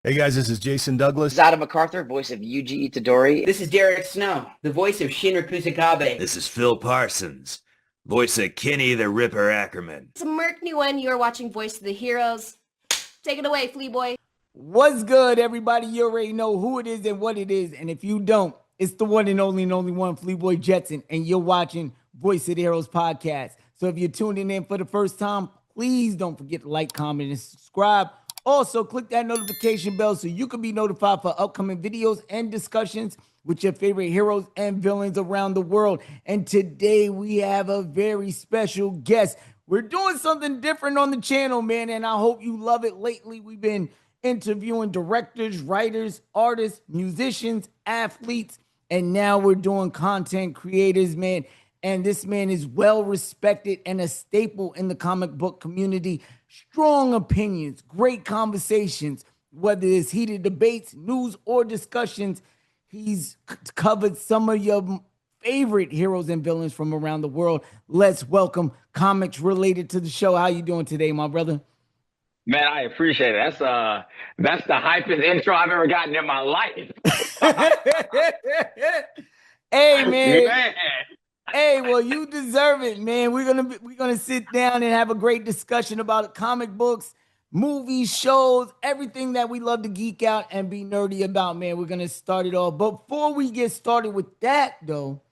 Hey guys, this is Jason This is Douglas. Adam MacArthur, voice of Yuji Itadori. This is Derek Snow, the voice of Shinra Kusakabe. This is Phil Parsons, voice of Kenny the Ripper Ackerman. It's Merc Nguyen. You're watching Voice of the Heroes. Take it away, Fleeboy. What's good, everybody? You already know who it is and what it is. And if you don't, it's the one and only one, Fleeboy Jetson. And you're watching Voice of the Heroes Podcast. So if you're tuning in for the first time, please don't forget to like, comment, and subscribe. Also, click that notification bell so you can be notified for upcoming videos and discussions with your favorite heroes and villains around the world. And today we have a very special guest. We're doing something different on the channel, man, and I hope you love it. Lately, we've been interviewing directors, writers, artists, musicians, athletes, and now we're doing content creators, man. And this man is well respected and a staple in the comic book community. Strong opinions, great conversations, whether it's heated debates, news, or discussions. He's covered some of your favorite heroes and villains from around the world. Let's welcome Comics Related to the show. How you doing today, my brother? Man, I appreciate it. That's the hypest intro I've ever gotten in my life. Hey, man. Man. Hey, well, you deserve it, man. We're gonna sit down and have a great discussion about comic books, movies, shows, everything that we love to geek out and be nerdy about, man. We're gonna start it off. But before we get started with that, though,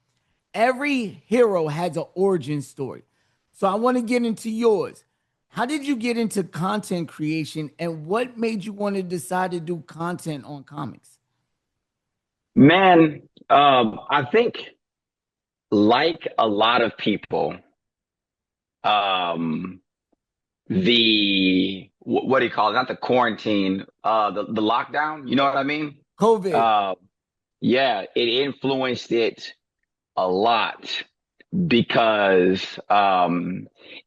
every hero has an origin story. So I want to get into yours. How did you get into content creation, and what made you want to decide to do content on comics? Man, I think like a lot of people, what do you call it? Not the quarantine, the lockdown. You know what I mean? COVID. Yeah, it influenced it a lot because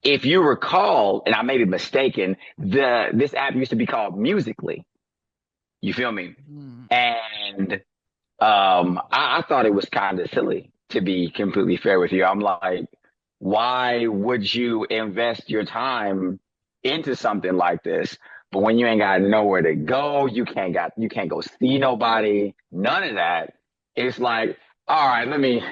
if you recall, and I may be mistaken, this app used to be called Musically. You feel me? And I thought it was kind of silly, to be completely fair with you. I'm like, why would you invest your time into something like this? But when you ain't got nowhere to go, you can't go see nobody, none of that. It's like, all right, let me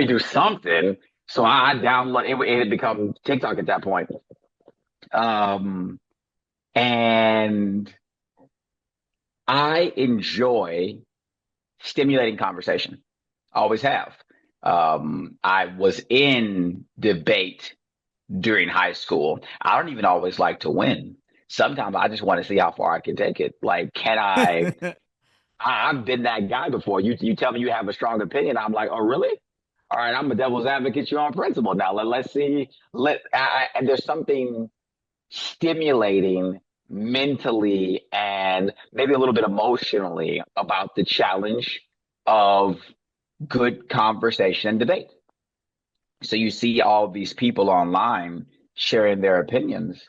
do something. So I download it. It had become TikTok at that point. And I enjoy stimulating conversation. I always have. I was in debate during high school. I don't even always like to win. Sometimes I just want to see how far I can take it. Like, can I've been that guy before. You tell me you have a strong opinion. I'm like, oh, really? All right, I'm a devil's advocate. You're on principle. Now let's see. And there's something stimulating mentally and maybe a little bit emotionally about the challenge of good conversation and debate. So you see all these people online sharing their opinions.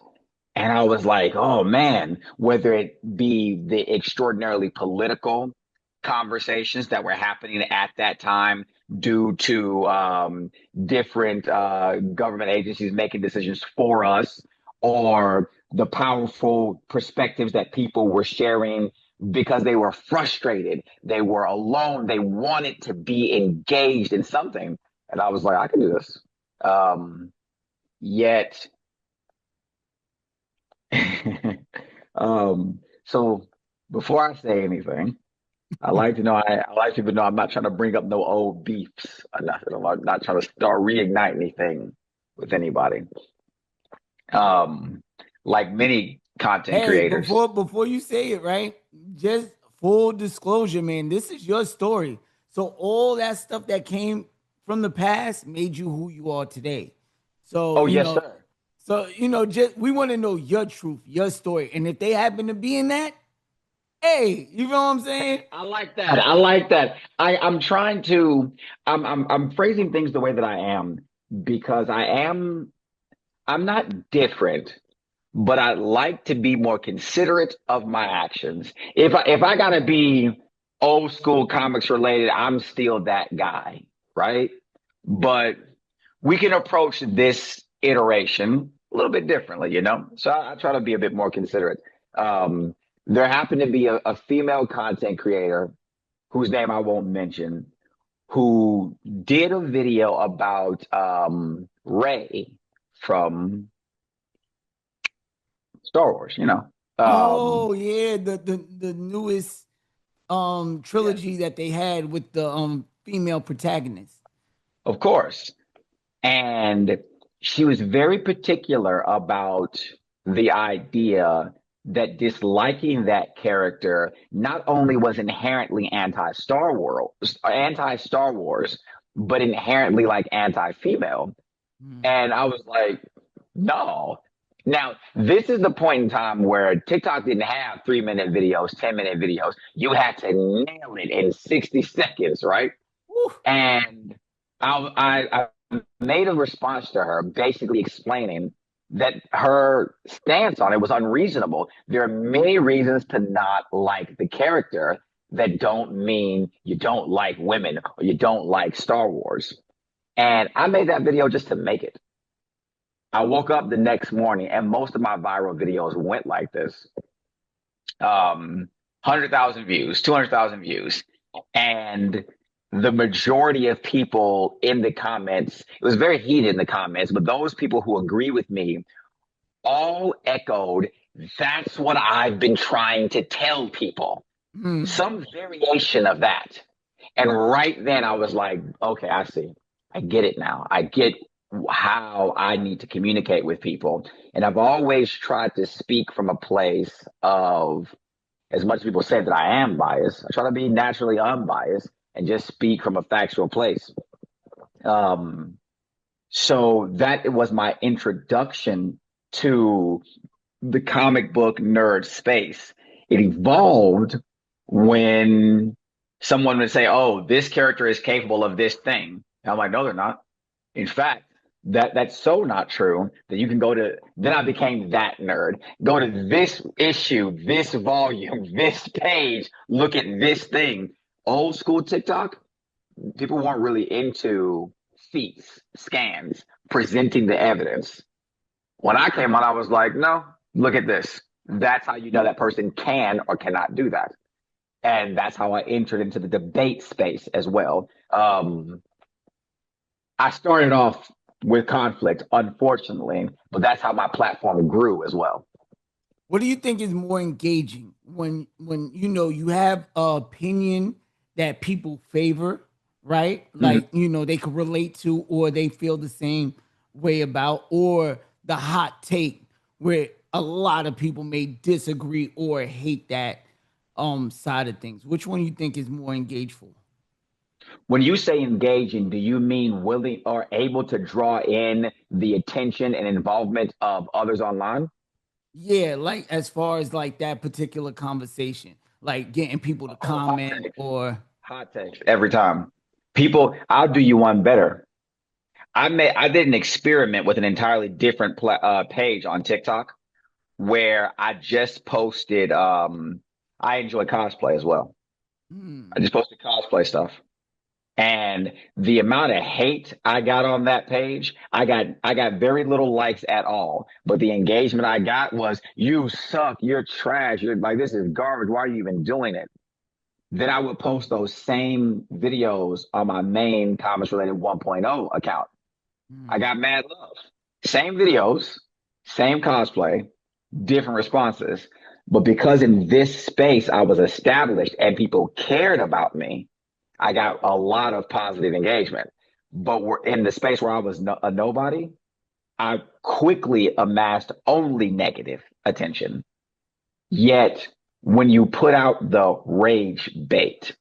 And I was like, oh man, whether it be the extraordinarily political conversations that were happening at that time due to different government agencies making decisions for us, or the powerful perspectives that people were sharing because they were frustrated, they were alone, they wanted to be engaged in something. And I was like, I can do this. Yet, so before I say anything, I like people to know I'm not trying to bring up no old beefs. I'm not trying to start reignite anything with anybody. Like many content creators. Before you say it, right? Just full disclosure, man. This is your story. So all that stuff that came from the past made you who you are today. So yes, sir. So just we want to know your truth, your story, and if they happen to be in that, hey, you know what I'm saying? I like that. I'm trying to. I'm phrasing things the way that I am because I'm not different, but I like to be more considerate of my actions. If I gotta be old school comics related, I'm still that guy, right? But we can approach this iteration a little bit differently, you know? So I try to be a bit more considerate. there happened to be a female content creator whose name I won't mention, who did a video about Rey from Star Wars, you know. Oh yeah, the newest trilogy that they had with the female protagonist. Of course. And she was very particular about the idea that disliking that character not only was inherently anti-Star Wars, but inherently like anti-female. And I was like, no. Now, this is the point in time where TikTok didn't have 3-minute videos, 10-minute videos. You had to nail it in 60 seconds, right? Woo. And I made a response to her basically explaining that her stance on it was unreasonable. There are many reasons to not like the character that don't mean you don't like women or you don't like Star Wars. And I made that video just to make it. I woke up the next morning and most of my viral videos went like this. 100,000 views, 200,000 views. And the majority of people in the comments, it was very heated in the comments, but those people who agree with me all echoed, that's what I've been trying to tell people. Some variation of that. And right then I was like, okay, I see. I get it now. I get how I need to communicate with people. And I've always tried to speak from a place of, as much as people say that I am biased, I try to be naturally unbiased and just speak from a factual place. So that was my introduction to the comic book nerd space. It evolved when someone would say, oh, this character is capable of this thing. And I'm like, no, they're not. In fact, that's so not true that you can go to, then I became that nerd. Go to this issue, this volume, this page, look at this thing. Old school TikTok, people weren't really into feats, scans, presenting the evidence. When I came on, I was like, no, look at this. That's how you know that person can or cannot do that. And that's how I entered into the debate space as well. I started off with conflict, unfortunately, but that's how my platform grew as well. What do you think is more engaging when you know you have an opinion that people favor, right? Like, you know, they could relate to or they feel the same way about, or the hot take where a lot of people may disagree or hate that side of things? Which one you think is more engageful? When you say engaging, do you mean willing or able to draw in the attention and involvement of others online? Yeah, like as far as like that particular conversation, like getting people to comment or hot takes every time. People, I'll do you one better. I did an experiment with an entirely different page on TikTok where I just posted. I enjoy cosplay as well. I just posted cosplay stuff. And the amount of hate I got on that page, I got very little likes at all. But the engagement I got was, you suck, you're trash, you're like, this is garbage, why are you even doing it? Then I would post those same videos on my main Comics Related 1.0 account. I got mad love. Same videos, same cosplay, different responses. But because in this space I was established and people cared about me, I got a lot of positive engagement. But we're in the space where I was a nobody, I quickly amassed only negative attention. Yet when you put out the rage bait,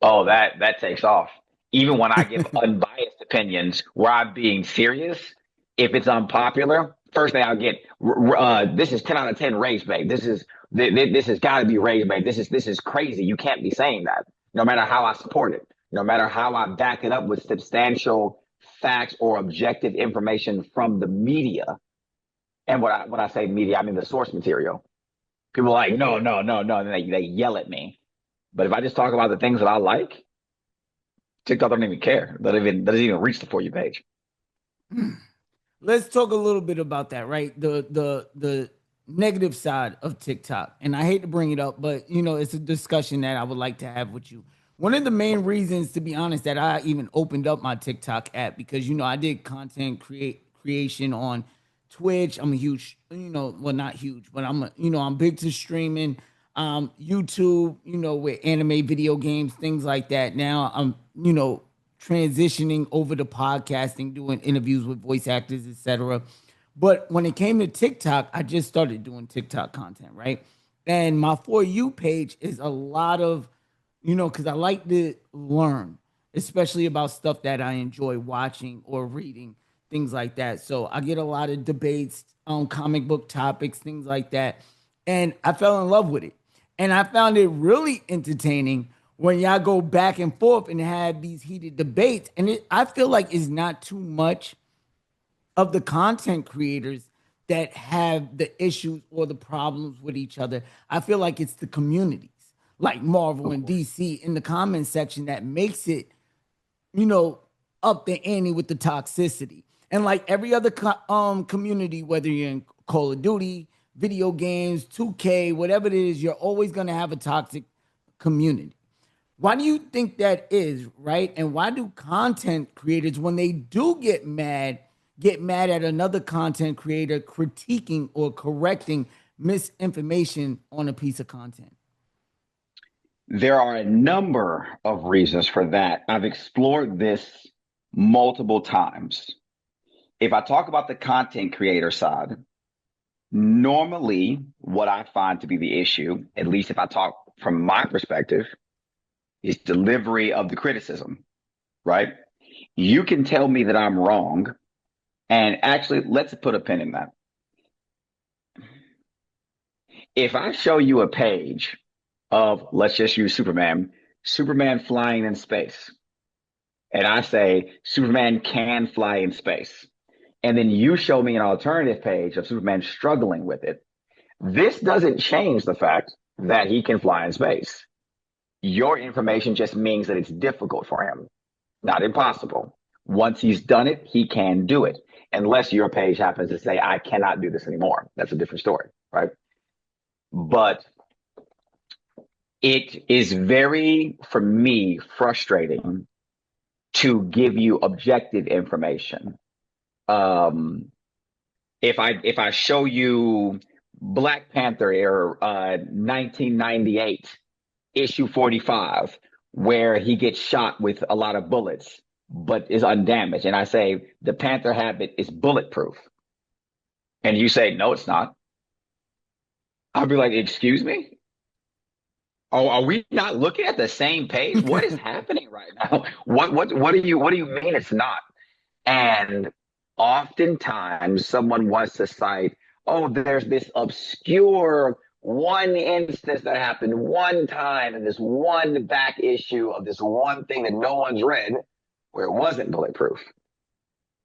oh, that takes off. Even when I give unbiased opinions where I'm being serious, if it's unpopular, first thing I'll get, this is 10 out of 10 rage bait. This has got to be rage bait. This is crazy. You can't be saying that. No matter how I support it, no matter how I back it up with substantial facts or objective information from the media. And when I say media, I mean the source material. People are like, no, and they yell at me. But if I just talk about the things that I like, TikTok don't even care. Doesn't even reach the For You page. Let's talk a little bit about that, right? The negative side of TikTok, and I hate to bring it up, but it's a discussion that I would like to have with you. One of the main reasons, to be honest, that I even opened up my TikTok app because I did content creation on Twitch. I'm a huge, well, not huge, but I'm big to streaming. YouTube, with anime, video games, things like that. Now I'm, transitioning over to podcasting, doing interviews with voice actors, etc. But when it came to TikTok, I just started doing TikTok content, right? And my For You page is a lot of, because I like to learn, especially about stuff that I enjoy watching or reading, things like that. So I get a lot of debates on comic book topics, things like that. And I fell in love with it. And I found it really entertaining when y'all go back and forth and have these heated debates. And I feel like it's not too much of the content creators that have the issues or the problems with each other. I feel like it's the communities like Marvel and DC in the comment section that makes it, up the ante with the toxicity. And like every other community, whether you're in Call of Duty, video games, 2K, whatever it is, you're always going to have a toxic community. Why do you think that is, right? And why do content creators, when they do get mad at another content creator critiquing or correcting misinformation on a piece of content? There are a number of reasons for that. I've explored this multiple times. If I talk about the content creator side, normally what I find to be the issue, at least if I talk from my perspective, is delivery of the criticism, right? You can tell me that I'm wrong. And actually, let's put a pin in that. If I show you a page of, let's just use Superman flying in space, and I say Superman can fly in space, and then you show me an alternative page of Superman struggling with it, this doesn't change the fact that he can fly in space. Your information just means that it's difficult for him, not impossible. Once he's done it, he can do it. Unless your page happens to say, I cannot do this anymore. That's a different story, right? But it is very, for me, frustrating to give you objective information. If I show you Black Panther era 1998, issue 45, where he gets shot with a lot of bullets, but is undamaged, and I say the Panther habit is bulletproof, and you say, no, it's not. I'll be like, excuse me? Oh, are we not looking at the same page? What is happening right now? What do you mean it's not? And oftentimes someone wants to cite, oh, there's this obscure one instance that happened one time in this one back issue of this one thing that no one's read where it wasn't bulletproof.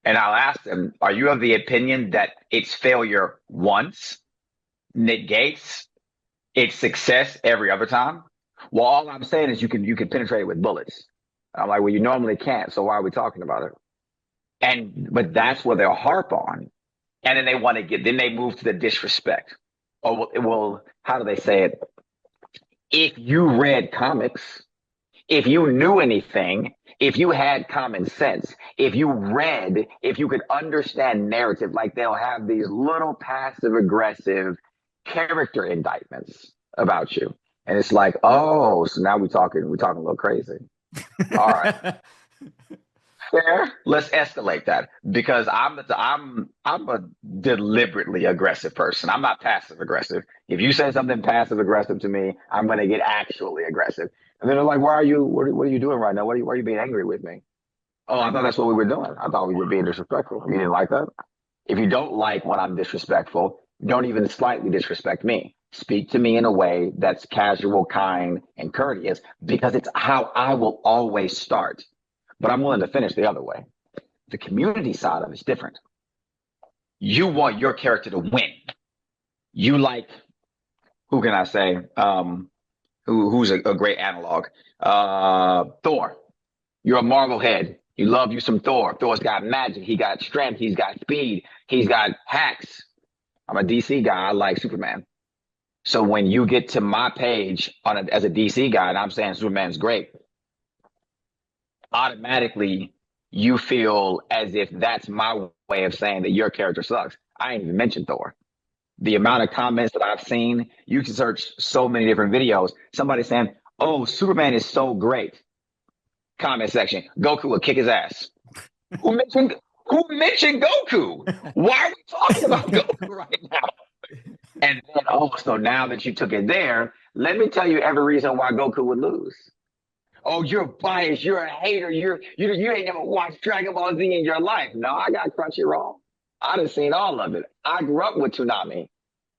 And I'll ask them, are you of the opinion that its failure once negates its success every other time? Well, all I'm saying is you can penetrate it with bullets. I'm like, well, you normally can't, so why are we talking about it? But that's what they'll harp on. And then then they move to the disrespect. Oh, well, how do they say it? If you read comics, if you knew anything, if you had common sense, if you could understand narrative, like they'll have these little passive aggressive character indictments about you. And it's like, oh, so now we're talking a little crazy. All right. Fair. Let's escalate that, because I'm a deliberately aggressive person. I'm not passive aggressive. If you say something passive aggressive to me, I'm going to get actually aggressive. And then they're like, what are you doing right now? Why are you being angry with me? Oh, I thought that's what we were doing. I thought we were being disrespectful. You didn't like that? If you don't like when I'm disrespectful, don't even slightly disrespect me. Speak to me in a way that's casual, kind, and courteous, because it's how I will always start. But I'm willing to finish the other way. The community side of it's different. You want your character to win. You like, who can I say? Who's a great analog? Thor. You're a Marvel head. You love you some Thor. Thor's got magic. He got strength. He's got speed. He's got hacks. I'm a DC guy. I like Superman. So when you get to my page as a DC guy and I'm saying Superman's great, automatically you feel as if that's my way of saying that your character sucks. I ain't even mentioned Thor. The amount of comments that I've seen, you can search so many different videos. Somebody saying, "Oh, Superman is so great." Comment section, Goku will kick his ass. Who mentioned Goku? Why are we talking about Goku right now? And then, so now that you took it there, let me tell you every reason why Goku would lose. Oh, you're biased. You're a hater. You ain't never watched Dragon Ball Z in your life. No, I got Crunchyroll. I done seen all of it. I grew up with Toonami.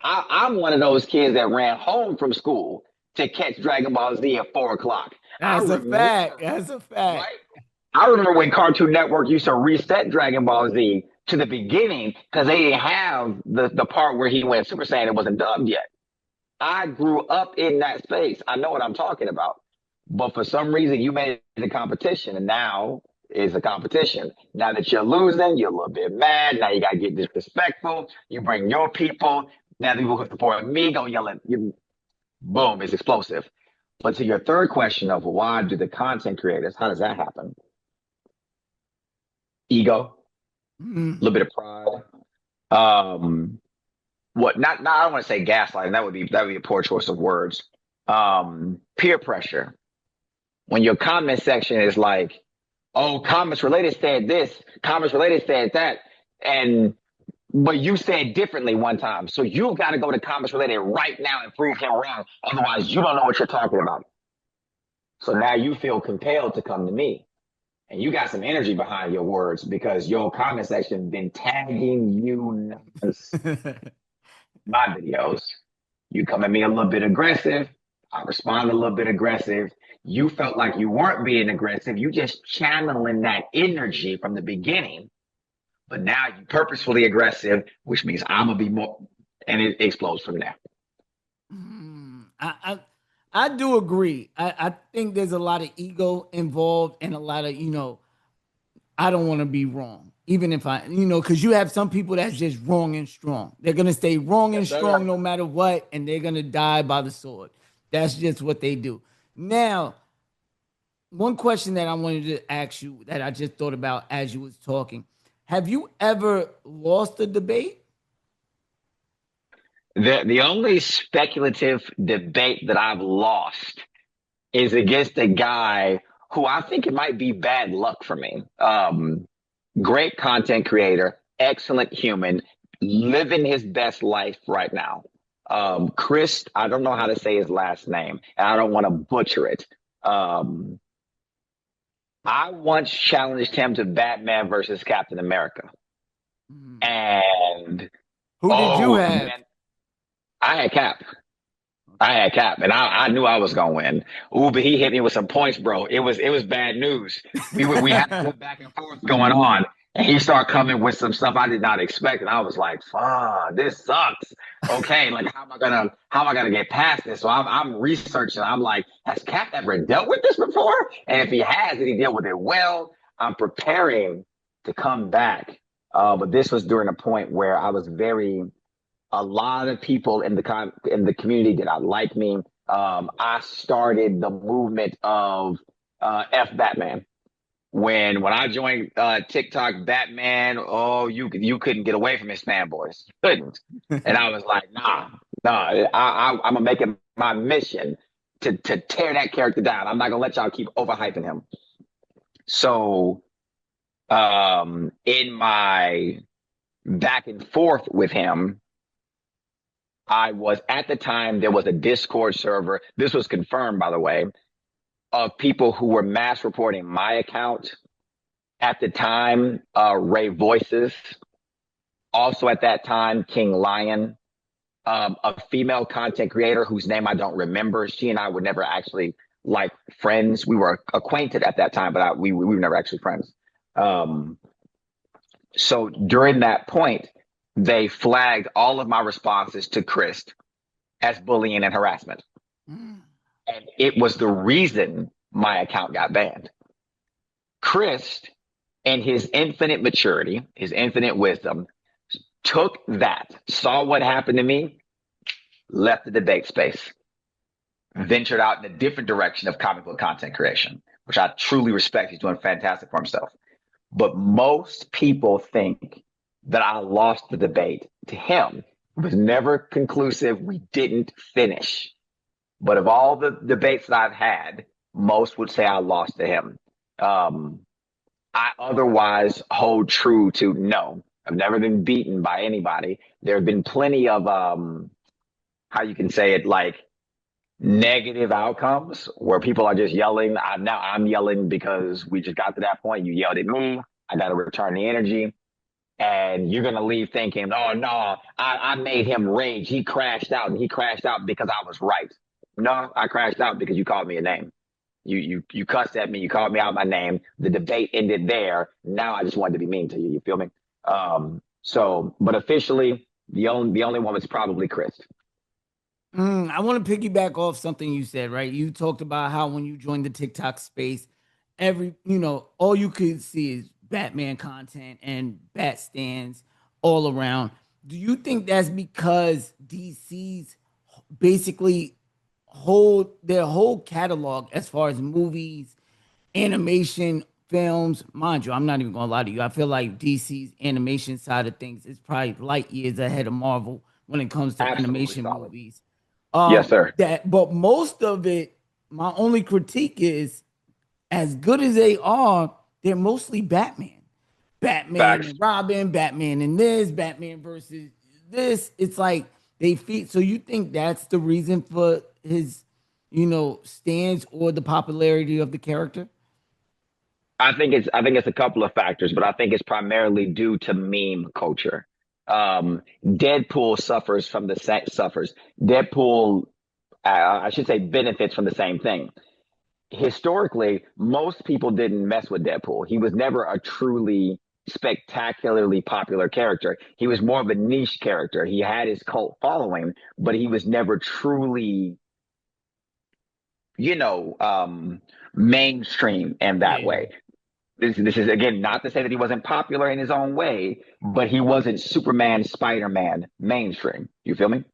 I'm one of those kids that ran home from school to catch Dragon Ball Z at 4:00. That's a fact. That's a fact. Right? I remember when Cartoon Network used to reset Dragon Ball Z to the beginning because they didn't have the part where he went Super Saiyan. It wasn't dubbed yet. I grew up in that space. I know what I'm talking about. But for some reason, you made it a competition, and now it's a competition. Now that you're losing, you're a little bit mad. Now you got to get disrespectful. You bring your people. Now the people who support me go yell at you. Boom, it's explosive. But to your third question of why do the content creators, how does that happen? Ego, a little bit of pride. I don't want to say gaslighting. That would be a poor choice of words. Peer pressure. When your comment section is like, "Oh, Comics Related said this, Comics Related said that," but you said differently one time. So you got to go to Comics Related right now and prove him wrong. Otherwise, you don't know what you're talking about. So now you feel compelled to come to me. And you got some energy behind your words because your comment section been tagging you my videos. You come at me a little bit aggressive. I respond a little bit aggressive. You felt like you weren't being aggressive. You just channeling that energy from the beginning. But now you purposefully aggressive, which means I'm going to be more, and it explodes from there. I do agree. I think there's a lot of ego involved and a lot of, I don't want to be wrong. Even if because you have some people that's just wrong and strong. They're going to stay wrong and strong no matter what, and they're going to die by the sword. That's just what they do. Now, one question that I wanted to ask you that I just thought about as you was talking. Have you ever lost a debate? The only speculative debate that I've lost is against a guy who I think it might be bad luck for me. Great content creator, excellent human, living his best life right now. Chris, I don't know how to say his last name, and I don't want to butcher it. I once challenged him to Batman versus Captain America. And who did you have? Man, I had Cap, and I knew I was gonna win. Ooh, but he hit me with some points, bro. It was bad news. We had to go back and forth going on, and he started coming with some stuff I did not expect, and I was like, "Fuck, this sucks." Okay, like how am I gonna get past this? So I'm researching. I'm like, has Cap ever dealt with this before? And if he has, did he deal with it well? I'm preparing to come back, but this was during a point where I was a lot of people in the community did not like me. I started the movement of F Batman. When I joined TikTok, Batman, you couldn't get away from his fanboys. Couldn't. And I was like, nah, I'm gonna make it my mission to tear that character down. I'm not gonna let y'all keep overhyping him. So in my back and forth with him, at the time, there was a Discord server. This was confirmed, by the way, of people who were mass reporting my account. At the time, Ray Voices. Also at that time, King Lion, a female content creator whose name I don't remember. She and I were never actually like friends. We were acquainted at that time, but we were never actually friends. So during that point, they flagged all of my responses to Chris as bullying and harassment. And it was the reason my account got banned. Chris, in his infinite maturity, his infinite wisdom, took that, saw what happened to me, left the debate space, ventured out in a different direction of comic book content creation, which I truly respect. He's doing fantastic for himself. But most people think that I lost the debate to him. It was never conclusive. We didn't finish. But of all the debates that I've had, most would say I lost to him. I otherwise hold true to no. I've never been beaten by anybody. There have been plenty of how you can say it, like negative outcomes where people are just yelling. I'm yelling because we just got to that point. You yelled at me. I got to return the energy. And you're going to leave thinking, oh, no, I made him rage. He crashed out, and he crashed out because I was right. No, I crashed out because you called me a name. You cussed at me. You called me out my name. The debate ended there. Now I just wanted to be mean to you. You feel me? But officially, the only one was probably Chris. I want to piggyback off something you said, right? You talked about how when you joined the TikTok space, all you could see is Batman content and bat stands all around. Do you think that's because DC's basically hold their whole catalog as far as movies, animation, films? Mind you, I'm not even gonna lie to you. I feel like DC's animation side of things is probably light years ahead of Marvel when it comes to Absolutely animation solid. movies. Yes, sir. But most of it, my only critique is, as good as they are, they're mostly Batman. Batman Facts. and Robin, Batman and this, Batman versus this. It's like they feed. So you think that's the reason for his, stance or the popularity of the character? I think it's a couple of factors, but I think it's primarily due to meme culture. Deadpool suffers from the same suffers. Deadpool, I should say, benefits from the same thing. Historically, most people didn't mess with Deadpool. He was never a truly spectacularly popular character. He was more of a niche character. He had his cult following, but he was never truly, mainstream in that way. This is, again, not to say that he wasn't popular in his own way, but he wasn't Superman, Spider-Man mainstream. You feel me?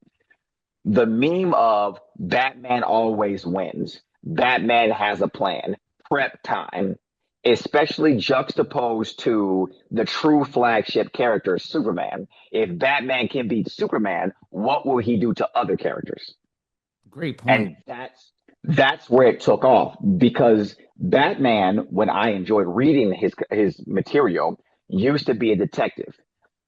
The meme of Batman always wins. Batman has a plan. Prep time, especially juxtaposed to the true flagship character, Superman. If Batman can beat Superman, what will he do to other characters? Great point. And that's where it took off, because Batman, when I enjoyed reading his material, used to be a detective.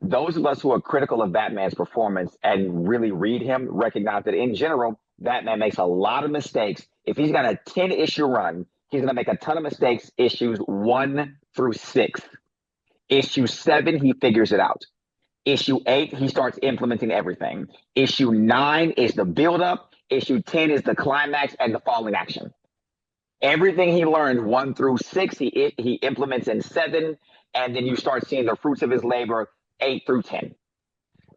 Those of us who are critical of Batman's performance and really read him recognize that in general, Batman makes a lot of mistakes. If he's got a 10-issue run, he's going to make a ton of mistakes issues 1 through 6. Issue 7, he figures it out. Issue 8, he starts implementing everything. Issue 9 is the buildup. Issue 10 is the climax and the falling action. Everything he learned 1 through 6, he implements in 7, and then you start seeing the fruits of his labor 8 through 10.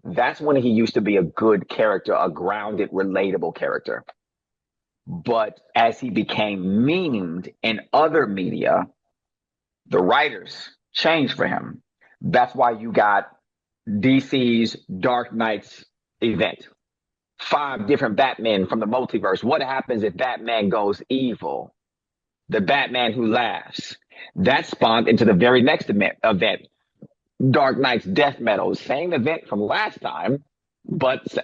That's when he used to be a good character, a grounded, relatable character. But as he became memed in other media, the writers changed for him. That's why you got DC's Dark Knight's event. 5 different Batmen from the multiverse. What happens if Batman goes evil? The Batman who laughs. That spawned into the very next event, Dark Knight's Death Metal. Same event from last time,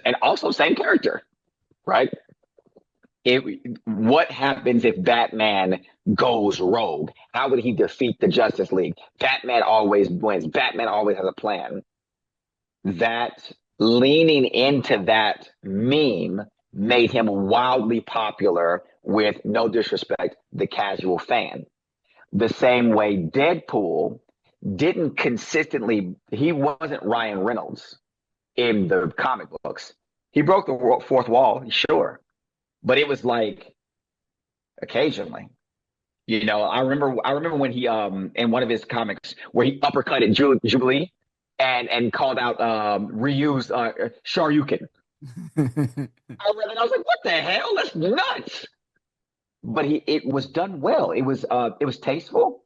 and also same character, right? What happens if Batman goes rogue? How would he defeat the Justice League? Batman always wins. Batman always has a plan. That leaning into that meme made him wildly popular with, no disrespect, the casual fan. The same way Deadpool didn't consistently, he wasn't Ryan Reynolds in the comic books. He broke the fourth wall, sure, but it was like occasionally. I remember when he in one of his comics where he uppercutted Jubilee and called out reused Shoryuken. I read it, I was like, what the hell? That's nuts. But it was done well. It was tasteful.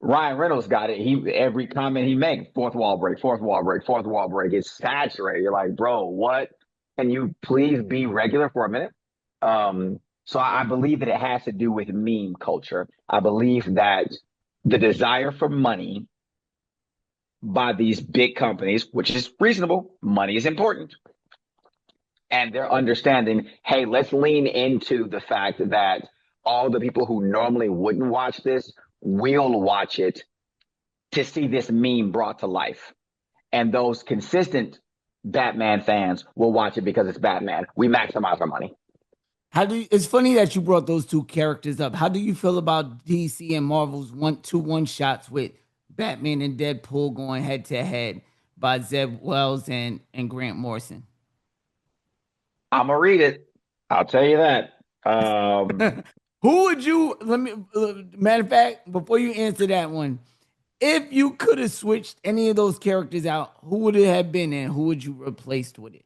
Ryan Reynolds got it. Every comment he makes, fourth wall break, fourth wall break, fourth wall break. It's saturated. You're like, bro, what? Can you please be regular for a minute? So I believe that it has to do with meme culture. I believe that the desire for money by these big companies, which is reasonable, money is important. And they're understanding, hey, let's lean into the fact that all the people who normally wouldn't watch this will watch it to see this meme brought to life. And those consistent Batman fans will watch it because it's Batman. We maximize our money. It's funny that you brought those two characters up. How do you feel about DC and Marvel's one shots with Batman and Deadpool going head to head by Zeb Wells and Grant Morrison? I'm gonna read it. I'll tell you that. Who would you matter of fact, before you answer that one, if you could have switched any of those characters out, who would it have been and who would you replaced with it?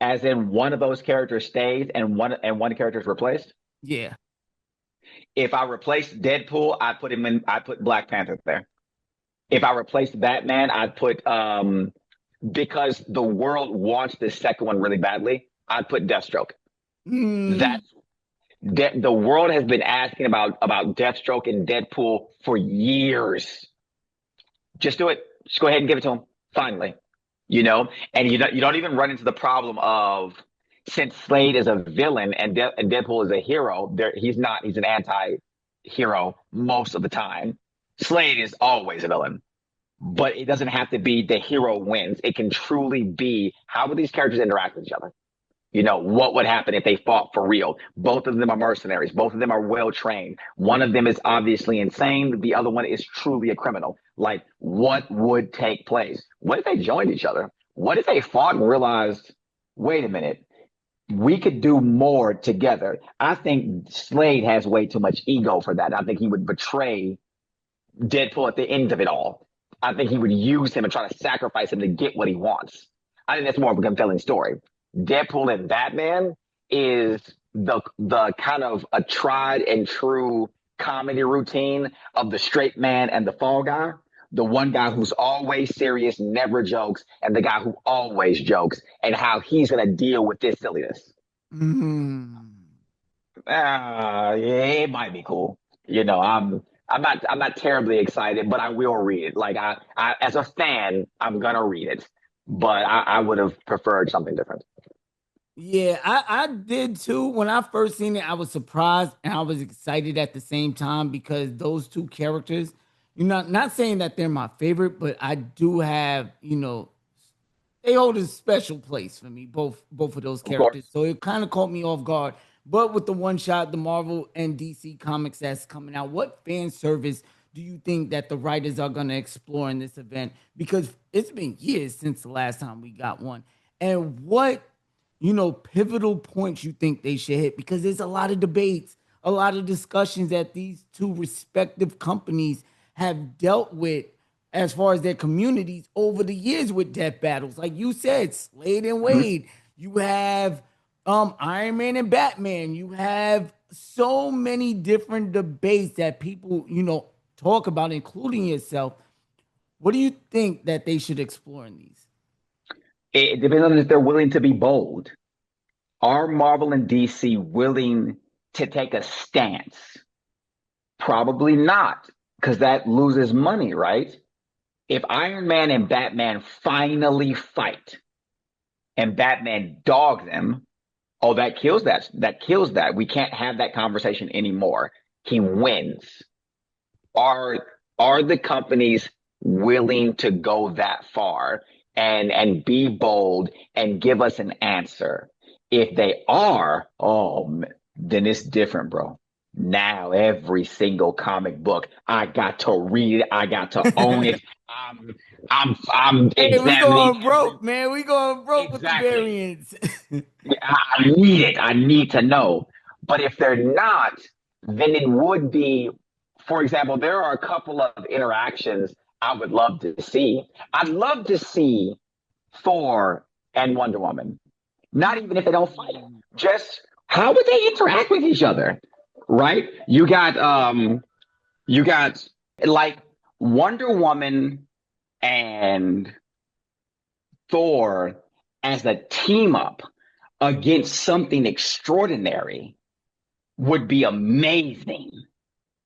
As in one of those characters stays and one character is replaced? Yeah. If I replaced Deadpool, I'd put Black Panther there. If I replaced Batman, I'd put because the world wants this second one really badly, I'd put Deathstroke. The world has been asking about Deathstroke and Deadpool for years. Just do it. Just go ahead and give it to him. Finally, and you don't even run into the problem of, since Slade is a villain and Deadpool is a hero. He's not. He's an anti-hero most of the time. Slade is always a villain, but it doesn't have to be the hero wins. It can truly be, how would these characters interact with each other? What would happen if they fought for real? Both of them are mercenaries. Both of them are well trained. One of them is obviously insane. The other one is truly a criminal. Like, what would take place? What if they joined each other? What if they fought and realized, wait a minute, we could do more together? I think Slade has way too much ego for that. I think he would betray Deadpool at the end of it all. I think he would use him and try to sacrifice him to get what he wants. I think that's more of a compelling story. Deadpool and Batman is the kind of a tried and true comedy routine of the straight man and the fall guy. The one guy who's always serious, never jokes, and the guy who always jokes, and how he's going to deal with this silliness. Yeah, it might be cool. I'm not terribly excited, but I will read it. Like, I as a fan, I'm gonna read it, but I would have preferred something different. Yeah, I did too. When I first seen it, I was surprised and I was excited at the same time, because those two characters, not saying that they're my favorite, but I do have, they hold a special place for me, both of those characters. So it kind of caught me off guard. But with the one shot, the Marvel and DC comics that's coming out, what fan service do you think that the writers are going to explore in this event? Because it's been years since the last time we got one. And what, pivotal points you think they should hit? Because there's a lot of debates, a lot of discussions that these two respective companies have dealt with as far as their communities over the years with death battles. Like you said, Slade and Wade. You have Iron Man and Batman. You have so many different debates that people, talk about, including yourself. What do you think that they should explore in these? It depends on if they're willing to be bold. Are Marvel and DC willing to take a stance? Probably not, because that loses money, right? If Iron Man and Batman finally fight and Batman dogs them, oh, that kills that. That kills that. We can't have that conversation anymore. He wins. Are the companies willing to go that far and be bold and give us an answer? If they are, then it's different, bro. Now every single comic book, I got to read it. I got to own it. I'm Hey, we examining. going broke, man. We going broke Exactly. with the variants. I need it. I need to know. But if they're not, then it would be, for example, there are a couple of interactions I would love to see. I'd love to see Thor and Wonder Woman. Not even if they don't fight. Just how would they interact with each other? Right? You got Like Wonder Woman and Thor as a team up against something extraordinary would be amazing.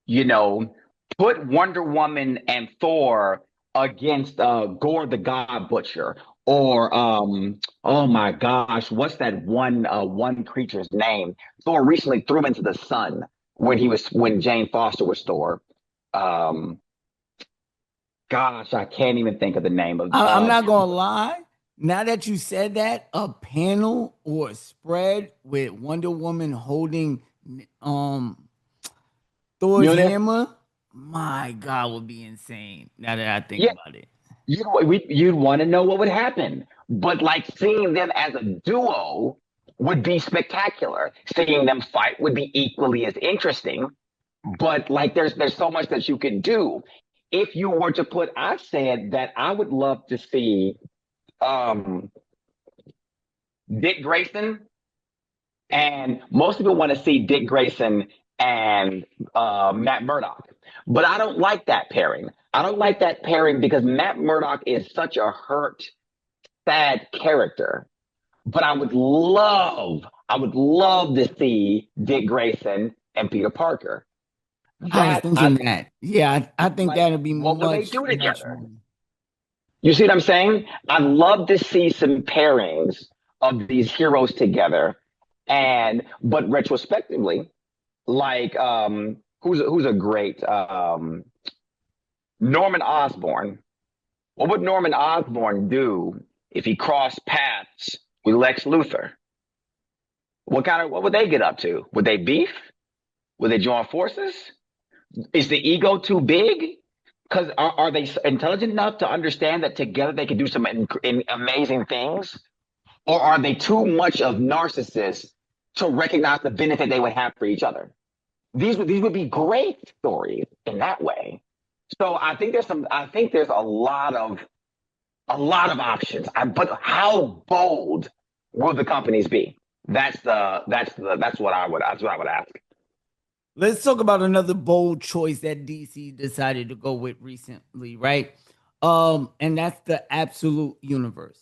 You know, put Wonder Woman and Thor against Gore the God Butcher, or oh my gosh, what's that one creature's name? Thor recently threw him into the sun when Jane Foster was Thor. Um, Gosh, I can't even think of the name of. I'm not gonna lie. Now that you said that, a panel or a spread with Wonder Woman holding Thor's Mjolnir? hammer, my God, would be insane. Now that I think Yeah, about it. you'd want to know what would happen, but like seeing them as a duo would be spectacular. Seeing them fight would be equally as interesting. But like, there's so much that you could do. If you were to put, I said that I would love to see um, Dick Grayson, and most people want to see Dick Grayson and Matt Murdock, but I don't like that pairing. I don't like that pairing because Matt Murdock is such a hurt, sad character. But I would love to see Dick Grayson and Peter Parker. I was That I thinking think, that. Yeah, I think like, that'd be what would they much, do much together? more. You see what I'm saying? I'd love to see some pairings of these heroes together, and but retrospectively, like who's a great Norman Osborn. What would Norman Osborn do if he crossed paths with Lex Luthor? What would they get up to? Would they beef? Would they join forces? Is the ego too big? Because are they intelligent enough to understand that together they can do some amazing things? Or are they too much of narcissists to recognize the benefit they would have for each other? These would be great stories in that way. So I think there's a lot of options. But how bold will the companies be? That's what I would ask. Let's talk about another bold choice that DC decided to go with recently, right? And that's the absolute universe.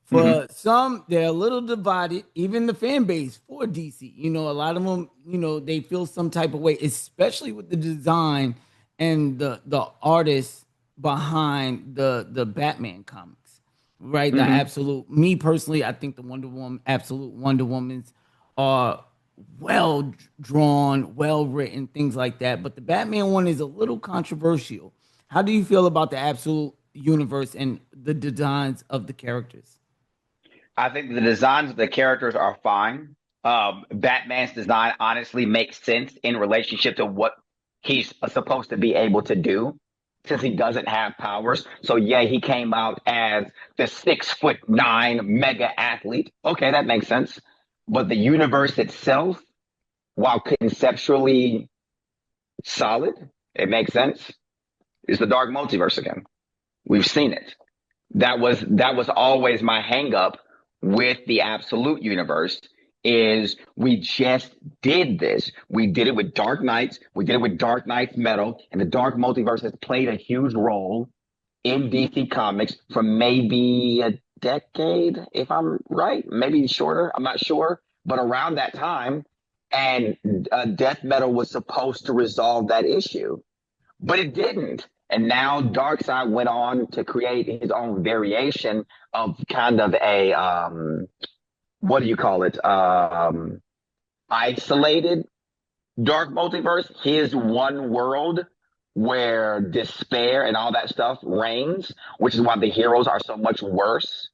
For some, they're a little divided, even the fan base for DC. You know, a lot of them, you know, they feel some type of way, especially with the design and the artists behind the Batman comics, right? The Mm-hmm. absolute, me personally, I think the absolute Wonder Womans are well drawn, well written, things like that. But the Batman one is a little controversial. How do you feel about the absolute universe and the designs of the characters? I think the designs of the characters are fine. Batman's design honestly makes sense in relationship to what he's supposed to be able to do, since he doesn't have powers. So yeah, he came out as the 6'9" mega athlete. Okay, that makes sense. But the universe itself, while conceptually solid, it makes sense. It's the dark multiverse again. We've seen it. That was always my hang up with the absolute universe, is we just did this. We did it with Dark Knights. We did it with Dark Knights Metal, and the dark multiverse has played a huge role in DC Comics for maybe a decade, if I'm right, maybe shorter. I'm not sure, but around that time, and Death Metal was supposed to resolve that issue, but it didn't. And now Darkseid went on to create his own variation of kind of a what do you call it? Isolated dark multiverse, his one world where despair and all that stuff reigns, which is why the heroes are so much worse.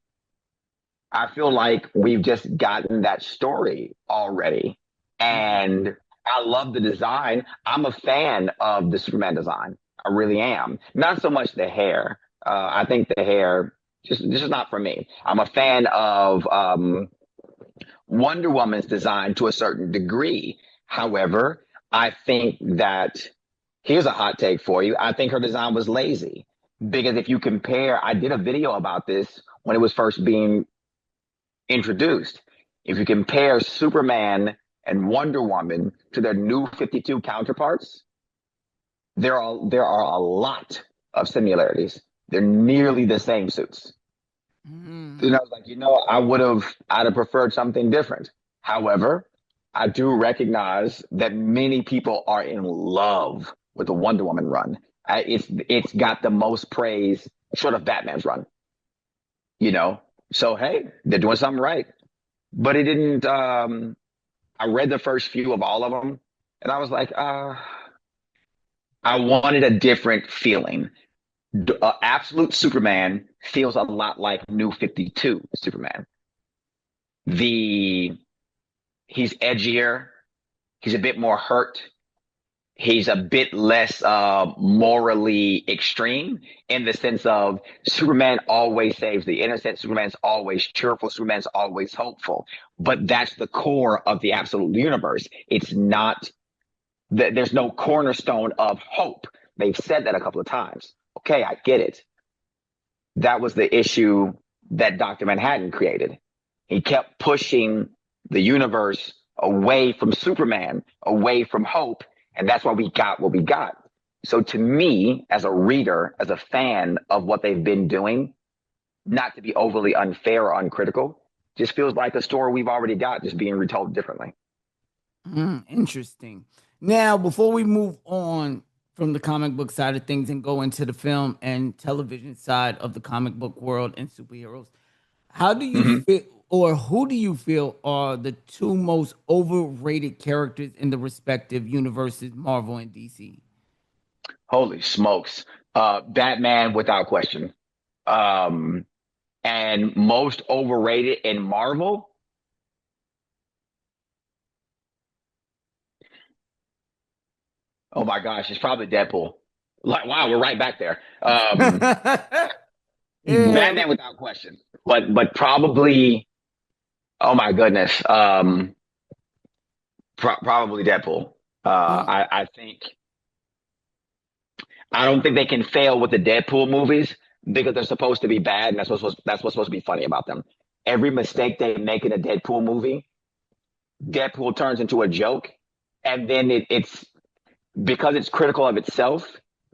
I feel like we've just gotten that story already. And I love the design. I'm a fan of the Superman design. I really am. Not so much the hair. I think the hair just this is not for me. I'm a fan of Wonder Woman's design to a certain degree. However, I think that here's a hot take for you. I think her design was lazy because if you compare, I did a video about this when it was first being introduced. If you compare Superman and Wonder Woman to their new 52 counterparts, there are a lot of similarities. They're nearly the same suits. Mm. And I was like, I'd have preferred something different. However, I do recognize that many people are in love with the Wonder Woman run. It's got the most praise short of Batman's run. So hey, they're doing something right. But it didn't. I read the first few of all of them, and I was like, I wanted a different feeling. Absolute Superman feels a lot like New 52 Superman. He's edgier. He's a bit more hurt. He's a bit less morally extreme in the sense of Superman always saves the innocent. Superman's always cheerful. Superman's always hopeful. But that's the core of the absolute universe. It's not that there's no cornerstone of hope. They've said that a couple of times. Okay, I get it. That was the issue that Dr. Manhattan created. He kept pushing the universe away from Superman, away from hope, and that's why we got what we got. So to me, as a reader, as a fan of what they've been doing, not to be overly unfair or uncritical, just feels like a story we've already got, just being retold differently. Interesting. Now, before we move on from the comic book side of things and go into the film and television side of the comic book world and superheroes, how do you feel, or who do you feel are the two most overrated characters in the respective universes, Marvel and DC? Holy smokes. Batman without question. And most overrated in Marvel. Oh my gosh, it's probably Deadpool. Like, wow, we're right back there. Batman without question. But probably, oh my goodness. Probably Deadpool. I don't think they can fail with the Deadpool movies because they're supposed to be bad, and that's what's supposed to be funny about them. Every mistake they make in a Deadpool movie, Deadpool turns into a joke, and then it's because it's critical of itself,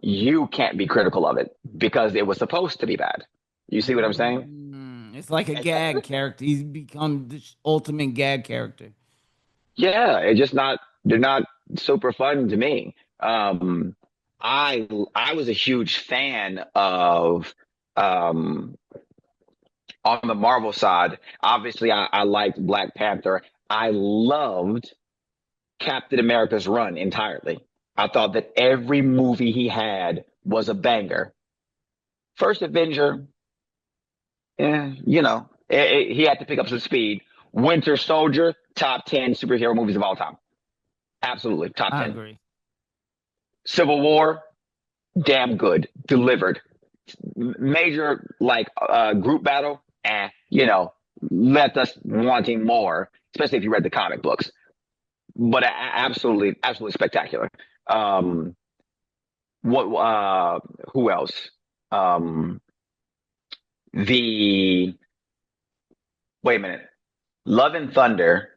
you can't be critical of it because it was supposed to be bad. You see what I'm saying? It's like a gag character. He's become the ultimate gag character. Yeah, they're not super fun to me. I was a huge fan of on the Marvel side. Obviously, I liked Black Panther. I loved Captain America's run entirely. I thought that every movie he had was a banger. First Avenger, he had to pick up some speed. Winter Soldier, top 10 superhero movies of all time. Absolutely, top 10. I agree. Civil War, damn good, delivered. Major group battle, left us wanting more, especially if you read the comic books. But absolutely spectacular. Who else? Wait a minute. Love and Thunder.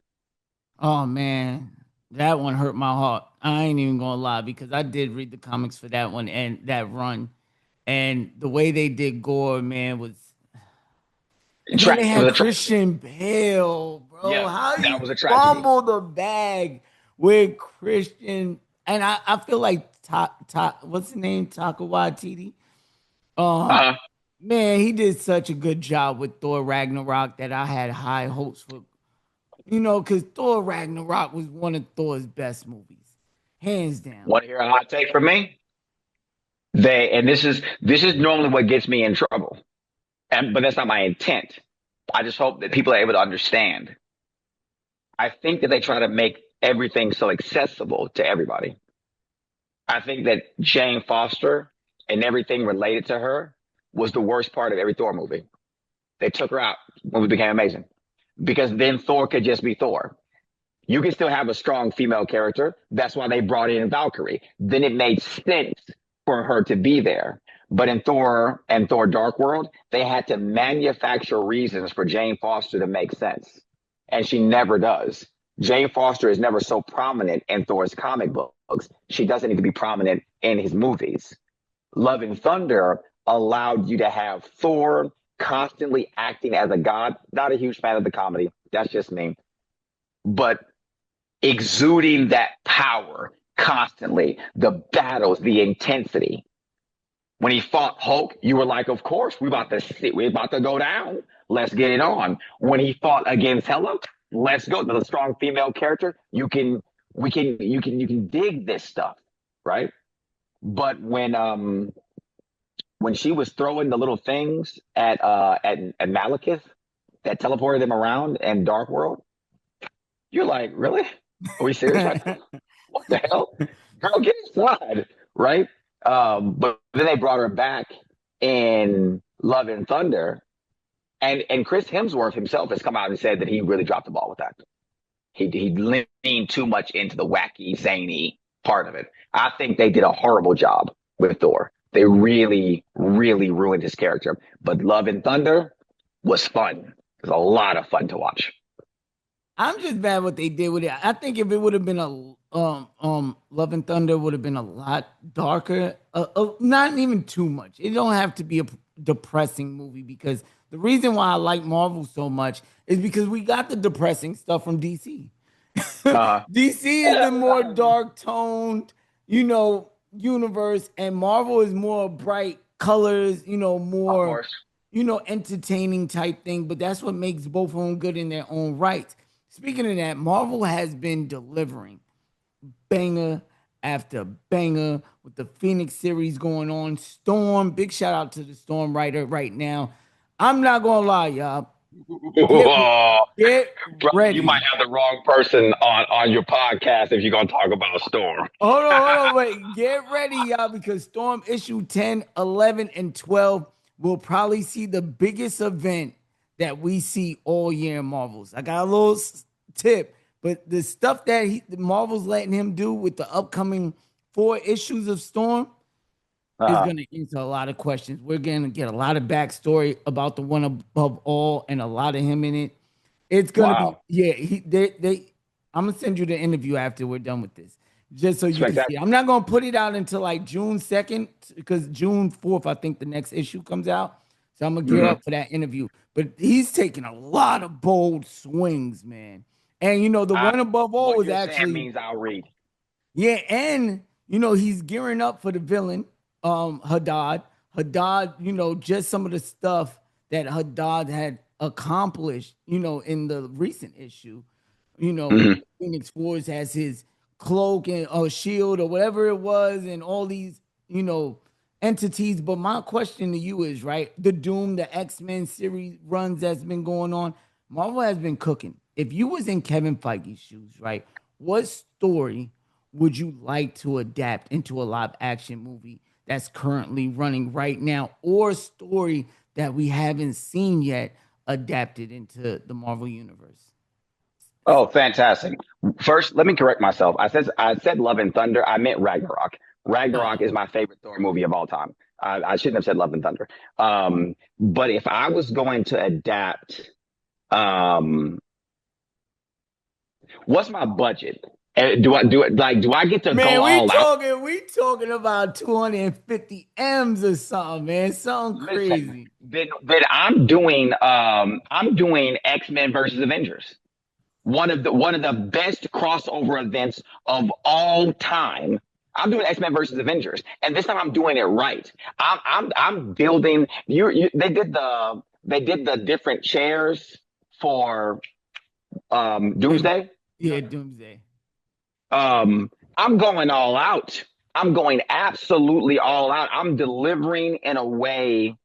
Oh man, that one hurt my heart. I ain't even gonna lie because I did read the comics for that one and that run, and the way they did Gore, man, was. And then they had Christian Bale, bro. Yeah, how that you was a tragedy. fumble the bag with Christian, and I feel like what's his name, Taika Waititi. Man, he did such a good job with Thor Ragnarok that I had high hopes for. Because Thor Ragnarok was one of Thor's best movies, hands down. Want to hear a hot take from me? This is normally what gets me in trouble, but that's not my intent. I just hope that people are able to understand. I think that they try to make everything so accessible to everybody. I think that Jane Foster and everything related to her was the worst part of every Thor movie. They took her out when it became amazing. Because then Thor could just be Thor. You can still have a strong female character. That's why they brought in Valkyrie. Then it made sense for her to be there. But in Thor and Thor Dark World, they had to manufacture reasons for Jane Foster to make sense. And she never does. Jane Foster is never so prominent in Thor's comic books. She doesn't need to be prominent in his movies. Love and Thunder allowed you to have Thor constantly acting as a god. Not a huge fan of the comedy. That's just me. But exuding that power constantly, the battles, the intensity. When he fought Hulk, you were like, of course, we're about to go down. Let's get it on. When he fought against Hela, let's go. The strong female character, you can dig this stuff, right? But when she was throwing the little things at Malekith that teleported them around in Dark World, you're like, really? Are we serious right now? What the hell? Girl, get inside, right? But then they brought her back in Love and Thunder, and Chris Hemsworth himself has come out and said that he really dropped the ball with that. He leaned too much into the wacky, zany part of it. I think they did a horrible job with Thor. They really, really ruined his character. But Love and Thunder was fun. It was a lot of fun to watch. I'm just mad what they did with it. I think if it would have been a Love and Thunder would have been a lot darker. Not even too much. It don't have to be a depressing movie, because the reason why I like Marvel so much is because we got the depressing stuff from DC. DC is the more dark toned, universe, and Marvel is more bright colors, more, entertaining type thing. But that's what makes both of them good in their own right. Speaking of that, Marvel has been delivering banger after banger with the Phoenix series going on. Storm, big shout out to the Storm writer right now. I'm not gonna lie, y'all. Get ready. You might have the wrong person on your podcast if you're gonna talk about Storm. Hold on, wait. Get ready, y'all, because Storm issue 10, 11, and 12 will probably see the biggest event that we see all year in Marvels. I got a little tip, but the stuff that Marvel's letting him do with the upcoming 4 issues of Storm is going to answer a lot of questions. We're going to get a lot of backstory about the one above all and a lot of him in it. It's going to be, I'm going to send you the interview after we're done with this, just so you can see. I'm not going to put it out until like June 2nd, because June 4th, I think the next issue comes out. So I'm going to gear up for that interview. But he's taking a lot of bold swings, man. And, the one above all was actually means I'll read. Yeah, and, he's gearing up for the villain, Haddad. Haddad, just some of the stuff that Haddad had accomplished, in the recent issue. Phoenix Force has his cloak and shield or whatever it was, and all these, entities. But my question to you is, right, the Doom, the X-Men series runs that's been going on, Marvel has been cooking. If you was in Kevin Feige's shoes, right, what story would you like to adapt into a live action movie that's currently running right now, or a story that we haven't seen yet adapted into the Marvel universe? Oh, fantastic. First, let me correct myself. I said Love and Thunder. I meant Ragnarok. Ragnarok is my favorite Thor movie of all time. I shouldn't have said Love and Thunder. But if I was going to adapt, what's my budget? Do I get to go all out? We talking about 250 M's or something, man. Something crazy. Then I'm doing X-Men versus Avengers. One of the best crossover events of all time. I'm doing X-Men versus Avengers, and this time I'm doing it right. I'm building. They did the different chairs for Doomsday. Yeah, Doomsday. I'm going all out. I'm going absolutely all out. I'm delivering in a way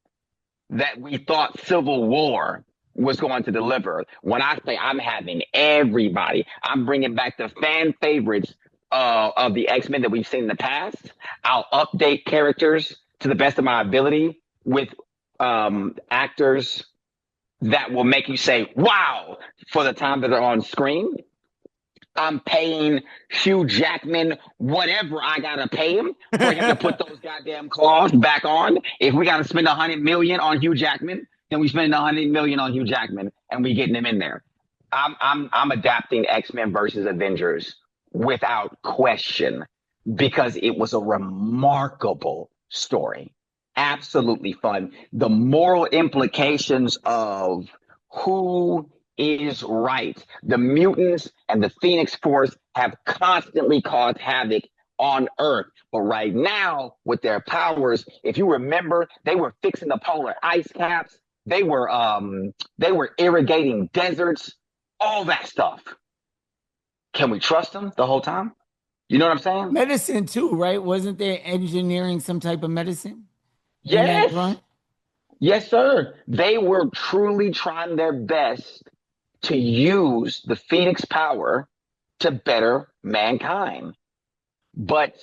that we thought Civil War was going to deliver. When I say I'm having everybody, I'm bringing back the fan favorites of the X-Men that we've seen in the past. I'll update characters to the best of my ability with actors that will make you say, wow, for the time that they're on screen. I'm paying Hugh Jackman whatever I gotta pay him for him to put those goddamn claws back on. If we gotta spend $100 million on Hugh Jackman, then we spend $100 million on Hugh Jackman, and we getting him in there. I'm adapting X-Men versus Avengers without question. because it was a remarkable story. Absolutely fun. The moral implications of who is right. The mutants and the Phoenix Force have constantly caused havoc on Earth. But right now, with their powers, if you remember, they were fixing the polar ice caps. They were irrigating deserts, all that stuff. Can we trust them the whole time? You know what I'm saying? Medicine too, right? Wasn't there engineering some type of medicine? In that Yes. run? Yes, sir. They were truly trying their best to use the Phoenix power to better mankind. But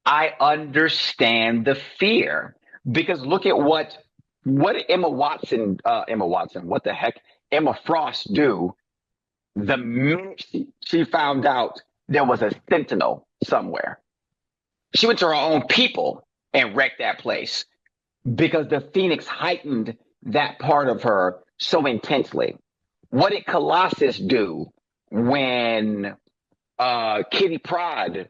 I understand the fear because look at what what the heck, Emma Frost do the minute she found out there was a sentinel somewhere. She went to her own people and wrecked that place because the Phoenix heightened that part of her so intensely. What did Colossus do when Kitty Pryde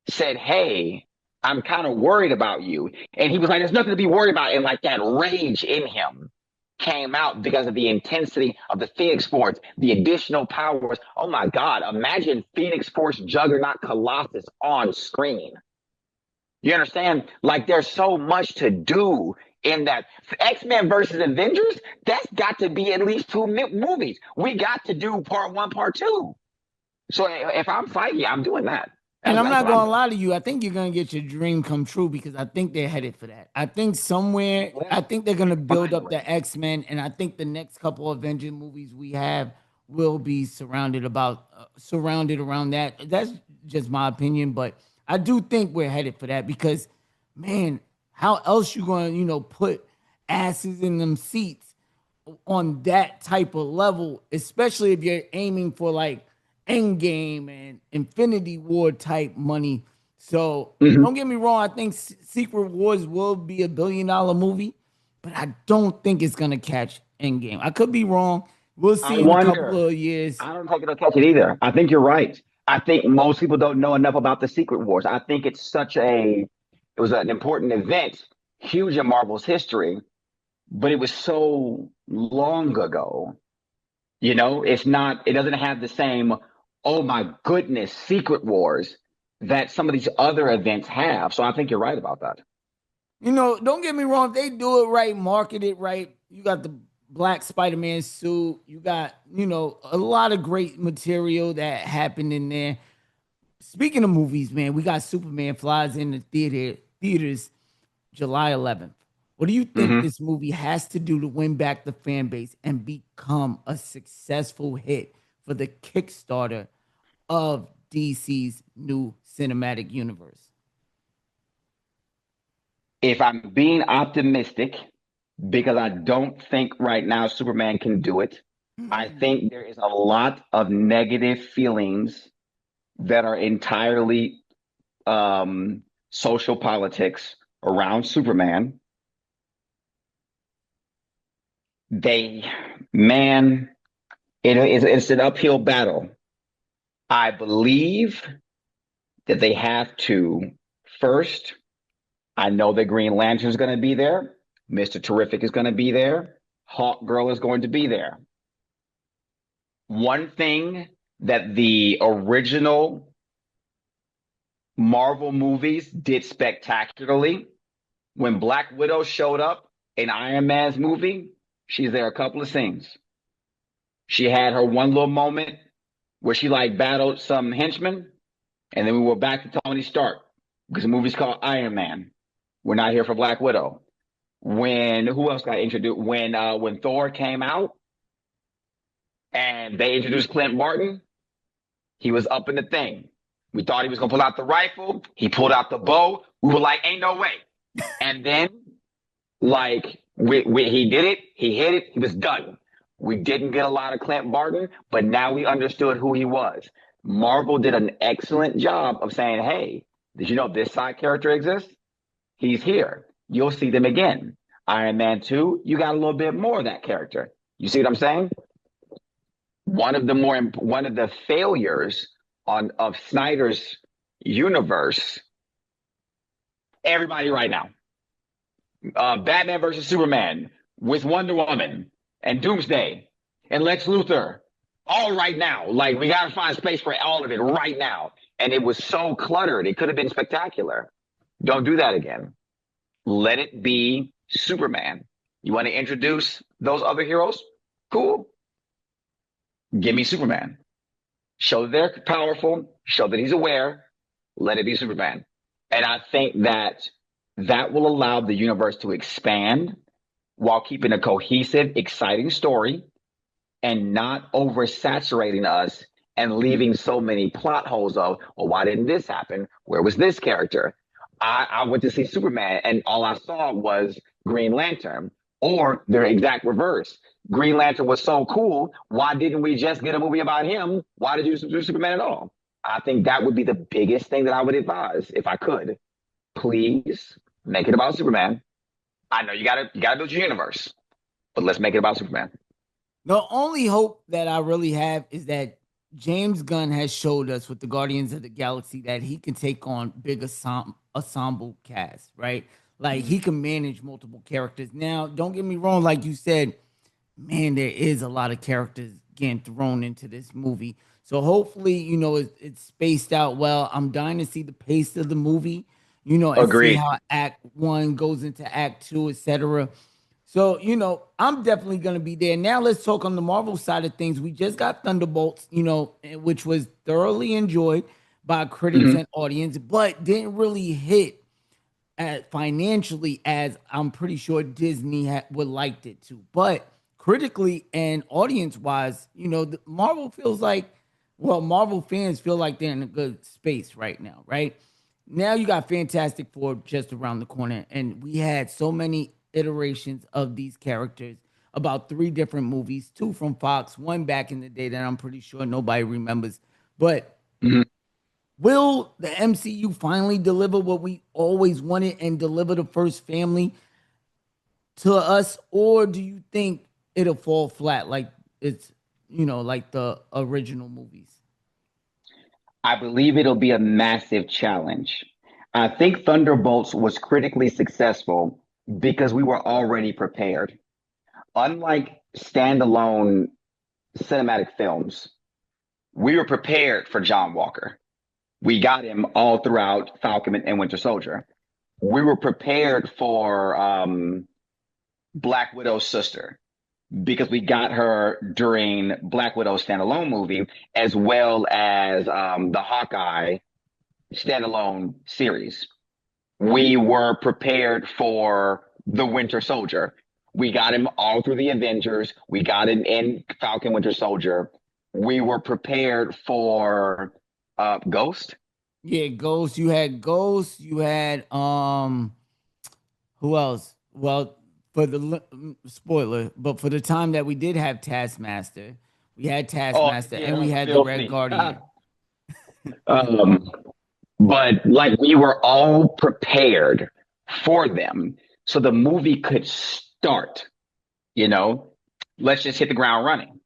said, hey, I'm kind of worried about you? And he was like, there's nothing to be worried about. And like that rage in him came out because of the intensity of the Phoenix Force, the additional powers. Oh my God, imagine Phoenix Force Juggernaut Colossus on screen. You understand? Like there's so much to do in that. X-Men versus Avengers, that's got to be at least 2 movies. We got to do part 1, part 2. So if I'm fighting, I'm doing that. And I'm not going to lie to you. I think you're going to get your dream come true because I think they're headed for that. I think they're going to build up the X-Men, and I think the next couple Avenger movies we have will be surrounded around that. That's just my opinion, but I do think we're headed for that because, man, how else you going to, put asses in them seats on that type of level, especially if you're aiming for like Endgame and Infinity War type money. So don't get me wrong. I think Secret Wars will be $1 billion movie, but I don't think it's going to catch Endgame. I could be wrong. We'll see in a couple of years. I don't think it'll catch it either. I think you're right. I think most people don't know enough about the Secret Wars. I think it was an important event, huge in Marvel's history, but it was so long ago. It doesn't have the same, oh my goodness, Secret Wars that some of these other events have. So I think you're right about that. Don't get me wrong. If they do it right, market it right, you got the black Spider-Man suit. You got, a lot of great material that happened in there. Speaking of movies, man, we got Superman flies in the theaters July 11th. What do you think this movie has to do to win back the fan base and become a successful hit for the Kickstarter of DC's new cinematic universe? If I'm being optimistic, because I don't think right now Superman can do it, I think there is a lot of negative feelings that are entirely social politics around Superman. It's an uphill battle. I believe that they have to first, I know that Green Lantern is going to be there. Mr. Terrific is going to be there. Hawk Girl is going to be there. One thing that the original Marvel movies did spectacularly, when Black Widow showed up in Iron Man's movie, she's there a couple of scenes. She had her one little moment where she battled some henchmen, and then we were back to Tony Stark because the movie's called Iron Man. We're not here for Black Widow. Who else got introduced? When Thor came out and they introduced Clint Barton, he was up in the thing. We thought he was gonna pull out the rifle. He pulled out the bow. We were like, ain't no way. And then he did it. He hit it. He was done. We didn't get a lot of Clint Barton, but now we understood who he was. Marvel did an excellent job of saying, hey, did you know this side character exists? He's here. You'll see them again. Iron Man 2, you got a little bit more of that character. You see what I'm saying? One of the failures of Snyder's universe, everybody right now. Batman versus Superman with Wonder Woman and Doomsday and Lex Luthor, all right now. Like, we got to find space for all of it right now. And it was so cluttered. It could have been spectacular. Don't do that again. Let it be Superman. You want to introduce those other heroes? Cool. Give me Superman. Show that they're powerful. Show that he's aware. Let it be Superman. And I think that will allow the universe to expand while keeping a cohesive, exciting story and not oversaturating us and leaving so many plot holes of, well, why didn't this happen? Where was this character? I went to see Superman and all I saw was Green Lantern, or their exact reverse. Green Lantern was so cool. Why didn't we just get a movie about him? Why did you do Superman at all? I think that would be the biggest thing that I would advise if I could. Please make it about Superman. I know you gotta build your universe, but let's make it about Superman. The only hope that I really have is that James Gunn has showed us with the Guardians of the Galaxy that he can take on big ensemble cast, right? Like, he can manage multiple characters. Now, don't get me wrong, like you said, man, there is a lot of characters getting thrown into this movie. So hopefully, it's spaced out well. I'm dying to see the pace of the movie, and Agreed. see how Act 1 goes into Act 2, etc. So, I'm definitely going to be there. Now let's talk on the Marvel side of things. We just got Thunderbolts, which was thoroughly enjoyed by critics and audience, but didn't really hit financially as I'm pretty sure Disney would liked it to. But critically and audience-wise, Marvel fans feel like they're in a good space right now, right? Now you got Fantastic Four just around the corner, and we had so many iterations of these characters, about 3 different movies, 2 from Fox, 1 back in the day that I'm pretty sure nobody remembers. But will the MCU finally deliver what we always wanted and deliver the first family to us? Or do you think it'll fall flat like it's, like the original movies? I believe it'll be a massive challenge. I think Thunderbolts was critically successful because we were already prepared. Unlike standalone cinematic films, we were prepared for John Walker. We got him all throughout Falcon and Winter Soldier. We were prepared for Black Widow's sister because we got her during Black Widow's standalone movie, as well as the Hawkeye standalone series. We were prepared for the Winter Soldier. We got him all through the Avengers. We got him in Falcon Winter Soldier. We were prepared for Ghost. Yeah, Ghost. You had Ghost. You had who else? Well, for the spoiler, but for the time that we did have Taskmaster, we had Taskmaster, and we had the Red Guardian. But like, we were all prepared for them, so the movie could start. Let's just hit the ground running.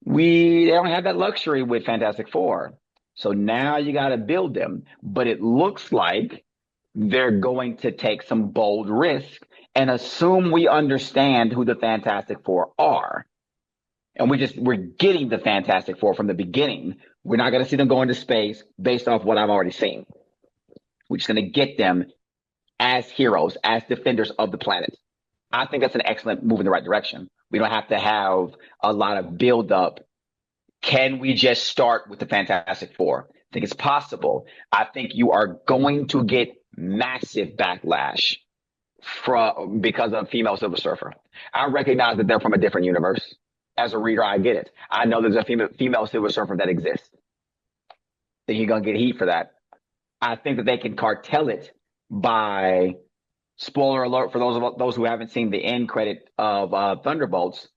They don't have that luxury with Fantastic Four. So now you got to build them. But it looks like they're going to take some bold risks and assume we understand who the Fantastic Four are. And we're getting the Fantastic Four from the beginning. We're not going to see them go into space based off what I've already seen. We're just going to get them as heroes, as defenders of the planet. I think that's an excellent move in the right direction. We don't have to have a lot of build-up. Can we just start with the Fantastic Four? I think it's possible. I think you are going to get massive backlash because of female Silver Surfer. I recognize that they're from a different universe. As a reader, I get it. I know there's a female Silver Surfer that exists. Then you're going to get heat for that. I think that they can cartel it by, spoiler alert for those who haven't seen the end credit of Thunderbolts,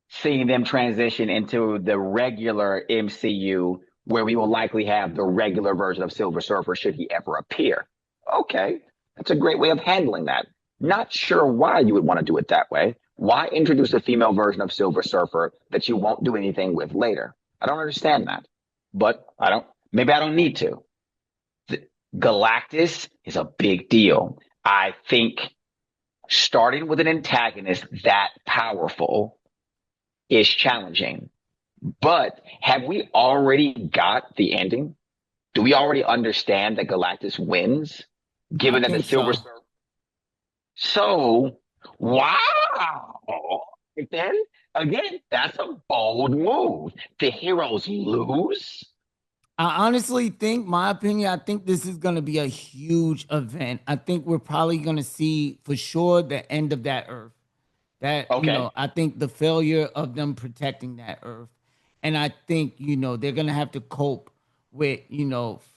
seeing them transition into the regular MCU, where we will likely have the regular version of Silver Surfer should he ever appear. Okay, that's a great way of handling that. Not sure why you would want to do it that way. Why introduce a female version of Silver Surfer that you won't do anything with later? I don't understand that, but maybe I don't need to. Galactus is a big deal. I think starting with an antagonist that powerful is challenging. But have we already got the ending? Do we already understand that Galactus wins, I given that the think Silver so. Surfer? So, wow. And then again, that's a bold move. The heroes lose. I honestly think, my opinion, I think this is going to be a huge event. I think we're probably going to see for sure the end of that Earth. Okay. I think the failure of them protecting that Earth. And I think, they're going to have to cope with,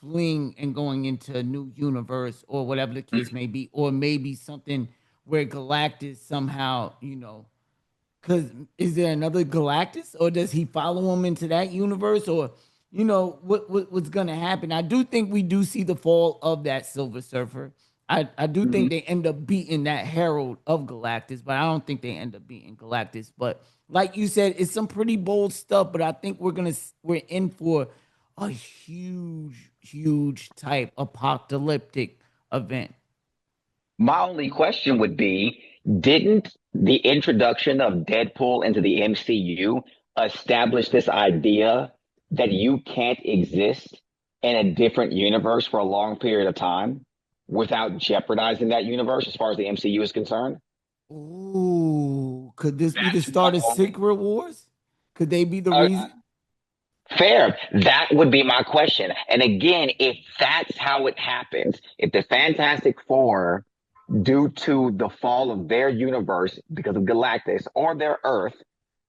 fleeing and going into a new universe or whatever the case may be, or maybe something where Galactus somehow, because is there another Galactus, or does he follow him into that universe, or what's gonna happen? I do think we do see the fall of that Silver Surfer. I do think Mhm. they end up beating that Herald of Galactus, but I don't think they end up beating Galactus. But like you said, it's some pretty bold stuff. But I think we're in for a huge type apocalyptic event. My only question would be, didn't the introduction of Deadpool into the MCU establish this idea that you can't exist in a different universe for a long period of time without jeopardizing that universe as far as the MCU is concerned? Ooh, could this be the That's my start of only Secret Wars? Could they be the uh, reason? fair. That would be my question. And again, if that's how it happens, if the Fantastic Four, due to the fall of their universe because of Galactus or their Earth,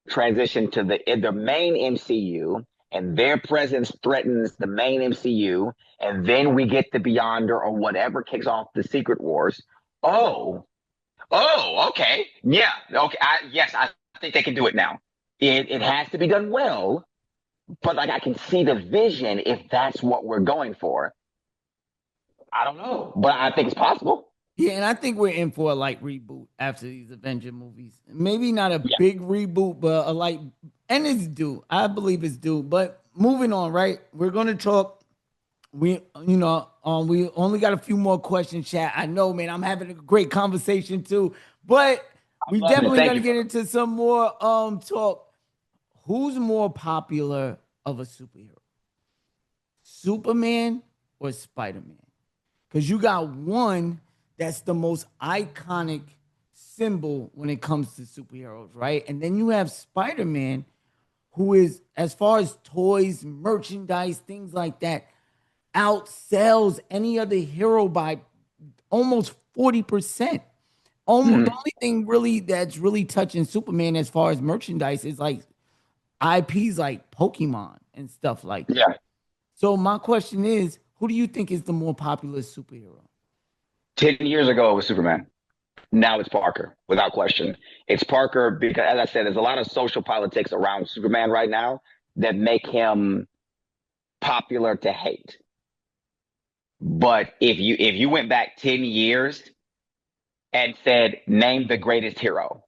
transition to the main MCU, and their presence threatens the main MCU, and then we get the Beyonder or whatever kicks off the Secret Wars. Oh, okay, yeah, okay, yes, I think they can do it now. It has to be done well, but like I can see the vision if that's what we're going for. I don't know, but I think it's possible. Yeah, and I think we're in for a light reboot after these Avenger movies. Maybe not a Yeah, big reboot, but a light, and it's due. I believe it's due. But moving on, right? We're gonna talk. We only got a few more questions, chat. I know, man. I'm having a great conversation too, but I'm we loving it. definitely Thank gonna you, get brother. into some more talk. Who's more popular of a superhero, Superman or Spider-Man? Because you got one that's the most iconic symbol when it comes to superheroes, right? And then you have Spider-Man, who is, as far as toys, merchandise, things like that, outsells any other hero by almost 40%. Almost the Mhm. only thing really that's really touching Superman as far as merchandise is like IPs like Pokemon and stuff like that. Yeah. So my question is, who do you think is the more popular superhero? 10 years ago, it was Superman. Now it's Parker, without question. It's Parker because, as I said, there's a lot of social politics around Superman right now that make him popular to hate. But if you went back 10 years and said, name the greatest hero,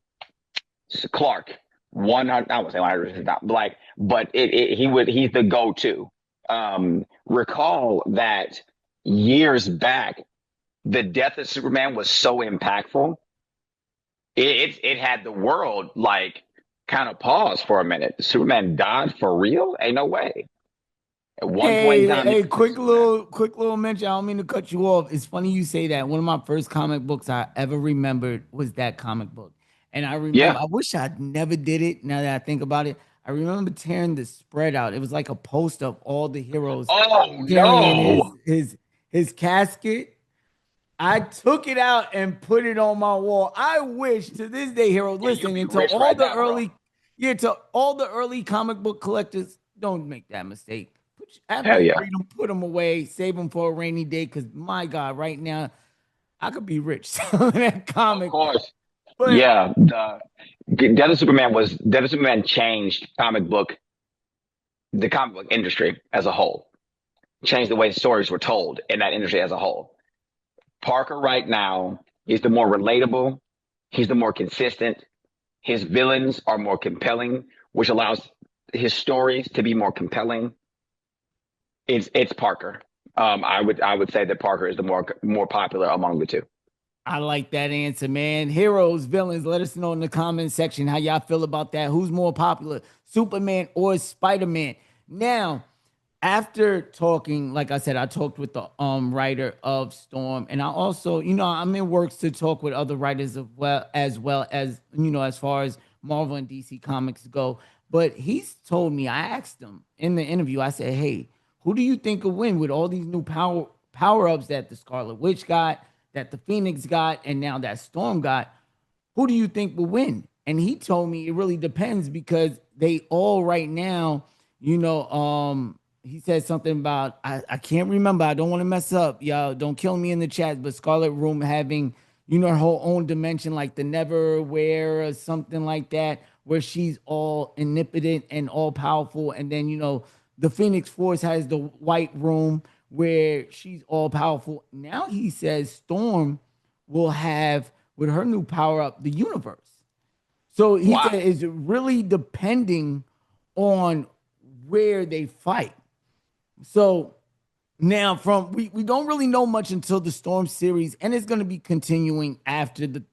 Clark, 100, I won't say 100%, like, but he's the go-to. Recall that years back, the death of Superman was so impactful. It had the world like kind of pause for a minute. Superman died for real? Ain't no way. At one point in time, Hey, you think Superman. quick little mention. I don't mean to cut you off. It's funny you say that. One of my first comic books I ever remembered was that comic book. And I remember, Yeah. I wish I never did it now that I think about it. I remember tearing the spread out. It was like a poster of all the heroes Oh carrying no. his casket. I took it out and put it on my wall. I wish to this day, hero, Yeah, you'd listen, be into rich all right the now, bro. early, yeah, to all the early comic book collectors, don't make that mistake. After Hell you yeah. read them, put them away, save them for a rainy day. Because my God, right now I could be rich selling that Of comic. course. But Yeah. Death of Superman changed the comic book industry as a whole. Changed the way stories were told in that industry as a whole. Parker right now is the more relatable. He's the more consistent. His villains are more compelling, which allows his stories to be more compelling. It's Parker. I would say that Parker is the more popular among the two. I like that answer, man. Heroes, villains, let us know in the comment section how y'all feel about that. Who's more popular, Superman or Spider-Man? Now, after talking, like I said, I talked with the writer of Storm, and I also, I'm in works to talk with other writers as as far as Marvel and DC comics go. But he's told me, I asked him in the interview, I said, hey, who do you think will win with all these new power-ups that the Scarlet Witch got, that the Phoenix got, and now that Storm got? Who do you think will win? And he told me it really depends because they all right now, he said something about, I can't remember. I don't want to mess up. Y'all don't kill me in the chat, but Scarlet Room having, her whole own dimension, like the Neverwhere or something like that, where she's all omnipotent and all powerful. And then, the Phoenix Force has the White Room where she's all powerful. Now he says Storm will have, with her new power up, the universe. So he said it's really depending on where they fight. So now we don't really know much until the Storm series, and it's going to be continuing after the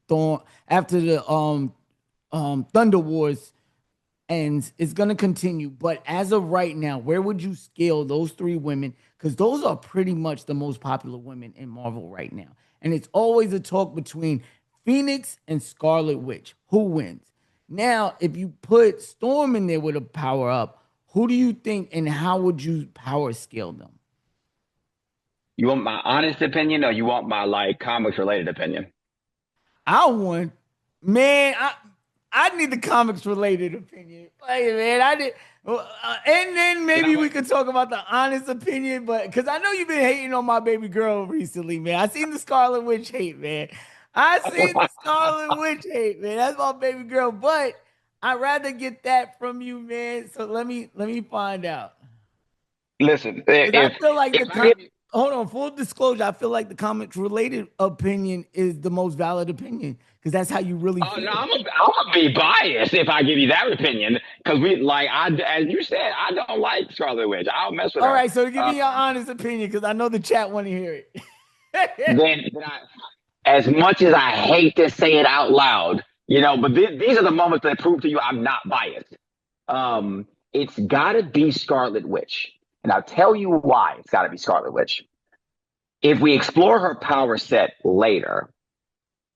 Thunder Wars ends. It's going to continue. But as of right now, where would you scale those three women? Because those are pretty much the most popular women in Marvel right now. And it's always a talk between Phoenix and Scarlet Witch. Who wins? Now, if you put Storm in there with a power up, who do you think and how would you power scale them? You want my honest opinion or you want my comics related opinion? I need the comics related opinion. And then maybe we could talk about the honest opinion, but because I know you've been hating on my baby girl recently, man. I seen the Scarlet Witch hate, man. That's my baby girl, but I'd rather get that from you, man. So let me find out. Listen, I feel like hold on, full disclosure, I feel like the comics related opinion is the most valid opinion because that's how you really feel. No, I'm gonna be biased if I give you that opinion because as you said, I don't like Scarlet Witch. I'll mess with her. All right, so give me your honest opinion because I know the chat want to hear it. then as much as I hate to say it out loud, but these are the moments that prove to you I'm not biased. It's got to be Scarlet Witch. And I'll tell you why it's got to be Scarlet Witch. If we explore her power set later,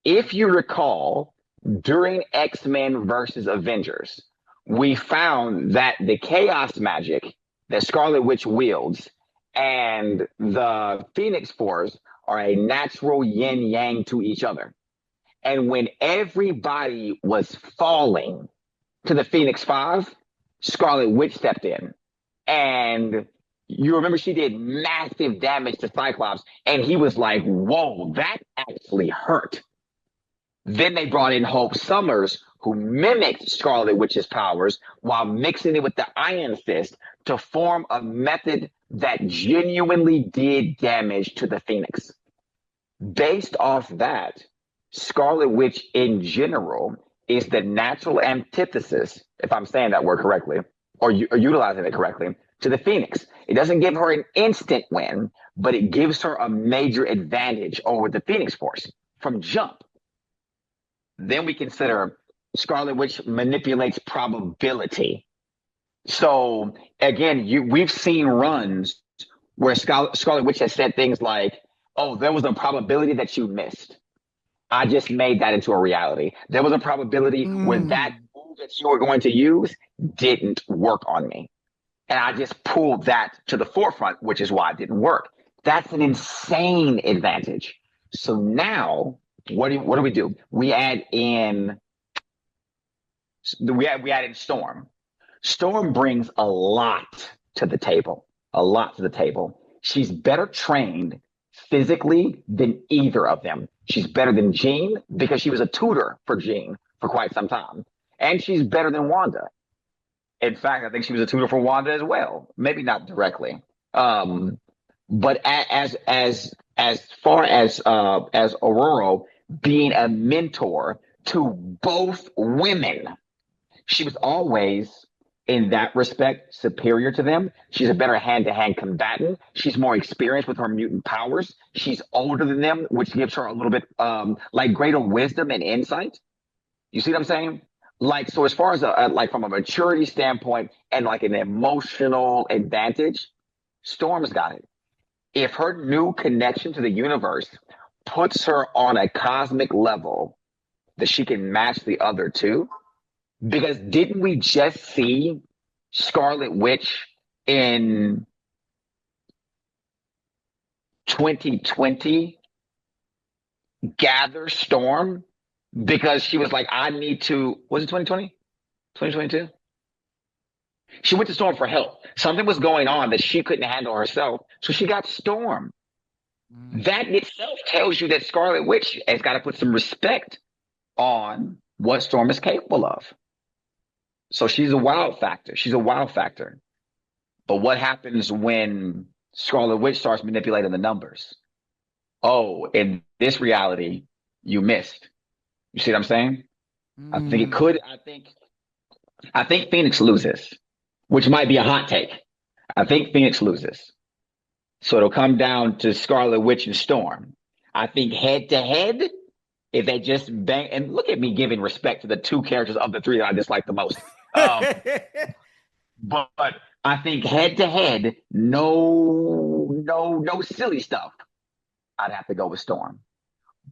if you recall, during X-Men versus Avengers, we found that the chaos magic that Scarlet Witch wields and the Phoenix Force are a natural yin-yang to each other. And when everybody was falling to the Phoenix Five, Scarlet Witch stepped in. And you remember she did massive damage to Cyclops, and he was like, whoa, that actually hurt. Then they brought in Hope Summers, who mimicked Scarlet Witch's powers while mixing it with the Iron Fist to form a method that genuinely did damage to the Phoenix. Based off that, Scarlet Witch in general is the natural antithesis, if I'm saying that word correctly, or utilizing it correctly, to the Phoenix. It doesn't give her an instant win, but it gives her a major advantage over the Phoenix Force from jump. Then we consider Scarlet Witch manipulates probability. So again, we've seen runs where Scarlet Witch has said things like, oh, there was a probability that you missed. I just made that into a reality. There was a probability where that move that you were going to use didn't work on me. And I just pulled that to the forefront, which is why it didn't work. That's an insane advantage. So now, what do we do? We add in Storm. Storm brings a lot to the table. She's better trained physically than either of them. She's better than Jean because she was a tutor for Jean for quite some time. And she's better than Wanda. In fact, I think she was a tutor for Wanda as well. Maybe not directly. But as far as Aurora being a mentor to both women, she was always in that respect superior to them. She's a better hand-to-hand combatant. She's more experienced with her mutant powers. She's older than them, which gives her a little bit like greater wisdom and insight. You see what I'm saying? Like, so as far as like from a maturity standpoint and like an emotional advantage, Storm's got it. If her new connection to the universe puts her on a cosmic level that she can match the other two, because didn't we just see Scarlet Witch in 2020 gather Storm because she was like, I need to, was it 2020? 2022? She went to Storm for help. Something was going on that she couldn't handle herself, so she got Storm. That in itself tells you that Scarlet Witch has got to put some respect on what Storm is capable of. So she's a wild factor. She's a wild factor. But what happens when Scarlet Witch starts manipulating the numbers? Oh, in this reality, you missed. You see what I'm saying? I think it could. I think Phoenix loses, which might be a hot take. I think Phoenix loses. So it'll come down to Scarlet Witch and Storm. I think head to head, if they just bang, and look at me giving respect to the two characters of the three that I dislike the most. But I think head to head, no silly stuff. I'd have to go with Storm.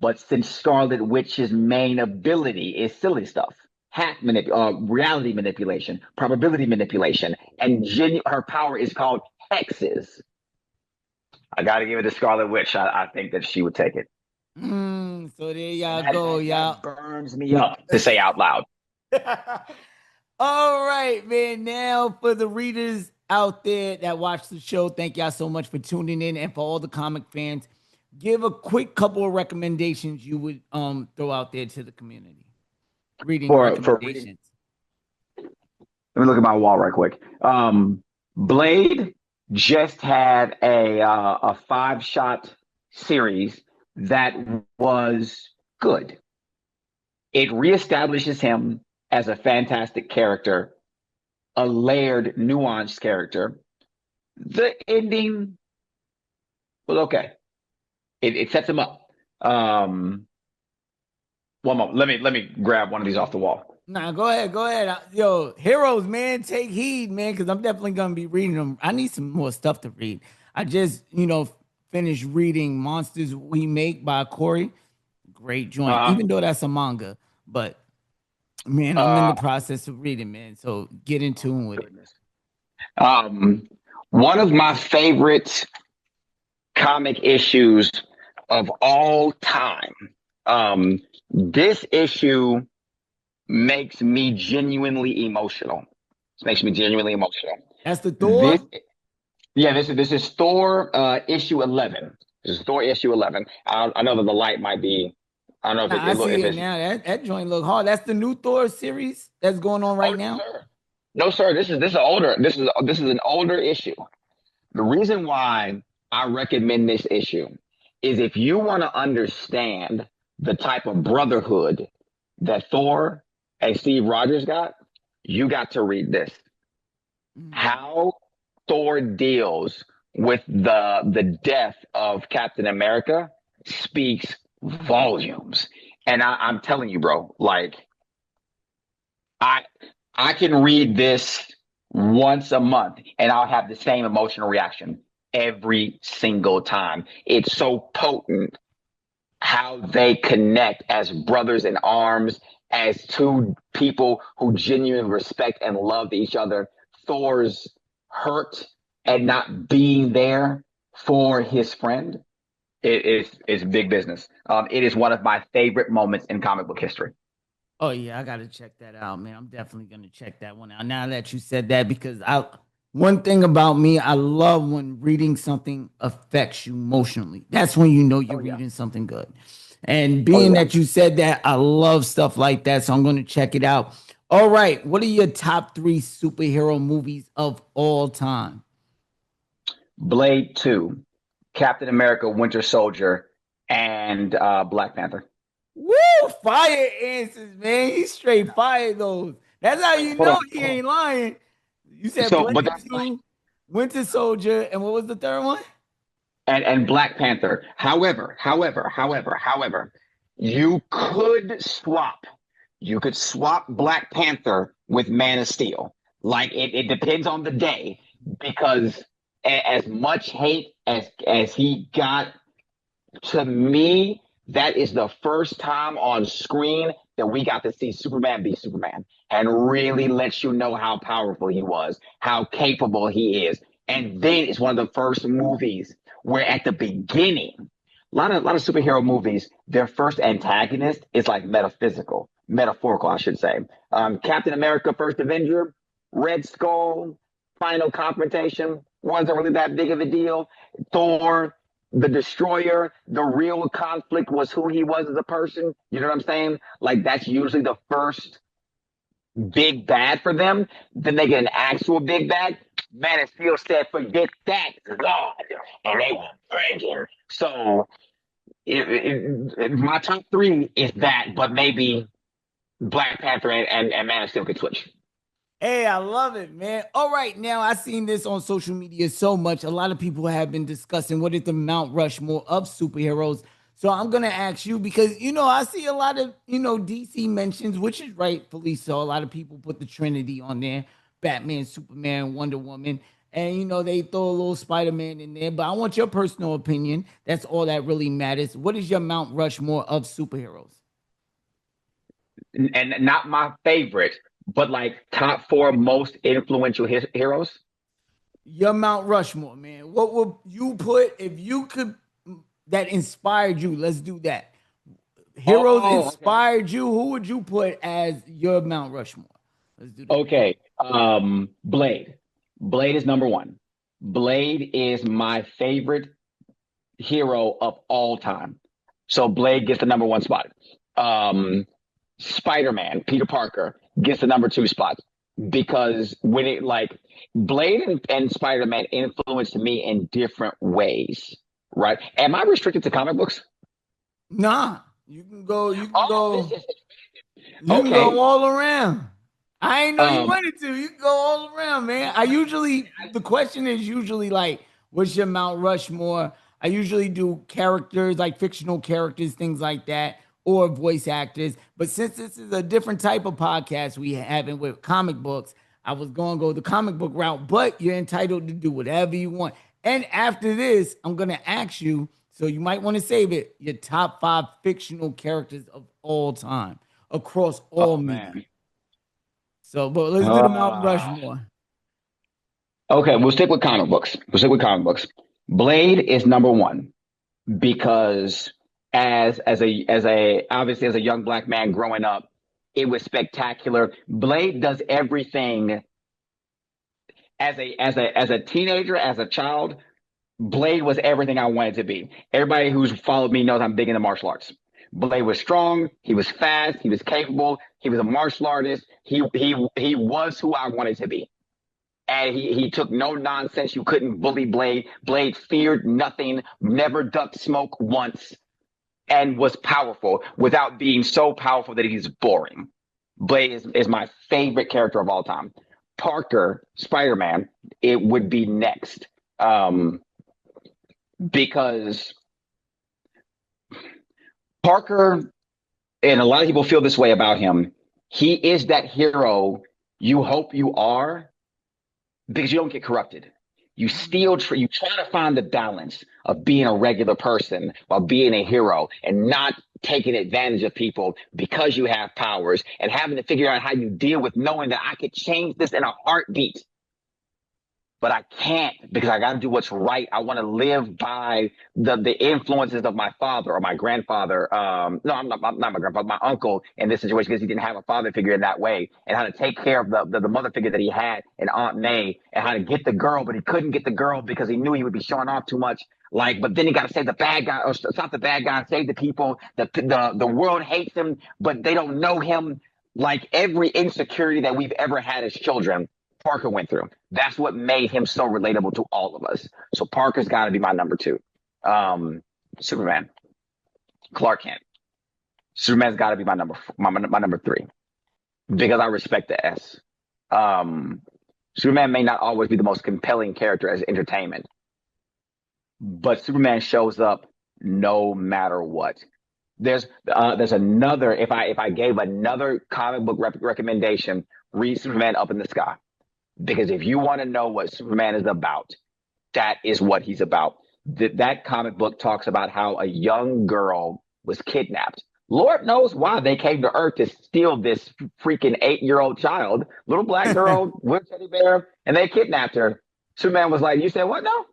But since Scarlet Witch's main ability is silly stuff, reality manipulation, probability manipulation, and her power is called hexes, I got to give it to Scarlet Witch. I think that she would take it. So there y'all go, y'all. That burns me up to say out loud. All right, man. Now for the readers out there that watch the show, thank y'all so much for tuning in, and for all the comic fans, give a quick couple of recommendations you would throw out there to the community. Reading recommendations. Let me look at my wall right quick. Blade just had a 5-shot series that was good. It reestablishes him as a fantastic character, a layered, nuanced character. The ending was okay. It sets him up. One moment. Let me grab one of these off the wall. Nah, go ahead. Yo, heroes, man, take heed, man, because I'm definitely gonna be reading them. I need some more stuff to read. I just, finished reading Monsters We Make by Corey. Great joint, even though that's a manga. But man, I'm in the process of reading, man. So get in tune with it. One of my favorite comic issues of all time. This issue makes me genuinely emotional. It makes me genuinely emotional. That's the Thor? This is Thor issue 11. This is Thor issue 11. I know that the light might be. I don't know if I see it now. That joint look hard. That's the new Thor series that's going on right now. Sir. No, sir. This is older. This is an older issue. The reason why I recommend this issue is if you want to understand the type of brotherhood that Thor and Steve Rogers got, you got to read this. How Thor deals with the death of Captain America speaks volumes. And I'm telling you, bro, like I can read this once a month and I'll have the same emotional reaction every single time. It's so potent how they connect as brothers in arms, as two people who genuinely respect and love each other. Thor's hurt and not being there for his friend is big business. It is one of my favorite moments in comic book history. Oh yeah, I gotta check that out, man. I'm definitely gonna check that one out now that you said that, because one thing about me, I love when reading something affects you emotionally. That's when you know you're reading something good. And being that you said that, I love stuff like that, so I'm gonna check it out. All right, what are your top 3 superhero movies of all time? Blade 2, Captain America, Winter Soldier, and Black Panther. Woo! Fire answers, man. He straight fired those. That's how you know he ain't lying. You said So, Blade but that's 2, Winter Soldier, and what was the third one? and Black Panther. However, you could swap. You could swap Black Panther with Man of Steel. Like it depends on the day because as much hate as he got, to me, that is the first time on screen that we got to see Superman be Superman and really let you know how powerful he was, how capable he is. And then it's one of the first movies where at the beginning, a lot of superhero movies, their first antagonist is like metaphorical, I should say. Captain America, First Avenger, Red Skull, Final Confrontation wasn't really that big of a deal. Thor, the Destroyer, the real conflict was who he was as a person. You know what I'm saying? Like that's usually the first big bad for them. Then they get an actual big bad. Man of Steel said, "Forget that, God," and they were breaking. So my top three is that, but maybe Black Panther and Man of Steel could switch. Hey, I love it, man. All right, now I've seen this on social media so much. A lot of people have been discussing what is the Mount Rushmore of superheroes. So I'm gonna ask you because I see a lot of DC mentions, which is rightfully so. A lot of people put the Trinity on there: Batman, Superman, Wonder Woman, and they throw a little Spider-Man in there. But I want your personal opinion. That's all that really matters. What is your Mount Rushmore of superheroes? And not my favorite, but like top four most influential heroes. Your Mount Rushmore, man. What would you put if you could that inspired you? Let's do that. Heroes inspired you. Who would you put as your Mount Rushmore? Let's do that. Okay. Blade. Blade is number one. Blade is my favorite hero of all time. So Blade gets the number one spot. Spider-Man, Peter Parker, gets the number two spot because when it like Blade and Spider-Man influenced me in different ways, right? Am I restricted to comic books? Nah, you can go. You can Oh, go. You can go all around. I ain't know you Um, wanted to. You can go all around, man. The question is usually like, what's your Mount Rushmore? I usually do characters, like fictional characters, things like that, or voice actors. But since this is a different type of podcast we having with comic books, I was going to go the comic book route, but you're entitled to do whatever you want. And after this, I'm going to ask you, so you might want to save it, your top 5 fictional characters of all time across all media. man. So, but let's do the Mount Rushmore. Okay, we'll stick with comic books. Blade is number one because as a obviously as a young black man growing up, it was spectacular. Blade does everything as a teenager, as a child. Blade was everything I wanted to be. Everybody who's followed me knows I'm big into martial arts. Blade was strong. He was fast. He was capable. He was a martial artist. He was who I wanted to be. And he took no nonsense. You couldn't bully Blade. Blade feared nothing, never ducked smoke once, and was powerful without being so powerful that he's boring. Blade is my favorite character of all time. Parker, Spider-Man, it would be next. Because Parker, and a lot of people feel this way about him, he is that hero you hope you are because you don't get corrupted. You still you try to find the balance of being a regular person while being a hero and not taking advantage of people because you have powers and having to figure out how you deal with knowing that I could change this in a heartbeat. But I can't because I got to do what's right. I want to live by the influences of my father or my grandfather. No, I'm not my grandfather, my uncle in this situation because he didn't have a father figure in that way, and how to take care of the mother figure that he had in Aunt May, and how to get the girl, but he couldn't get the girl because he knew he would be showing off too much. But then he got to save the bad guy or stop the bad guy and save the people. The world hates him, but they don't know him. Like every insecurity that we've ever had as children, Parker went through. That's what made him so relatable to all of us. So Parker's got to be my number 2. Superman, Clark Kent. Superman's got to be my number 3 because I respect the S. Superman may not always be the most compelling character as entertainment, but Superman shows up no matter what. There's another, if I gave another comic book recommendation, read Superman Up in the Sky. Because if you want to know what Superman is about, that is what he's about. That comic book talks about how a young girl was kidnapped. Lord knows why they came to Earth to steal this freaking 8-year-old child, little black girl with a teddy bear, and they kidnapped her. Superman was like, you said what now?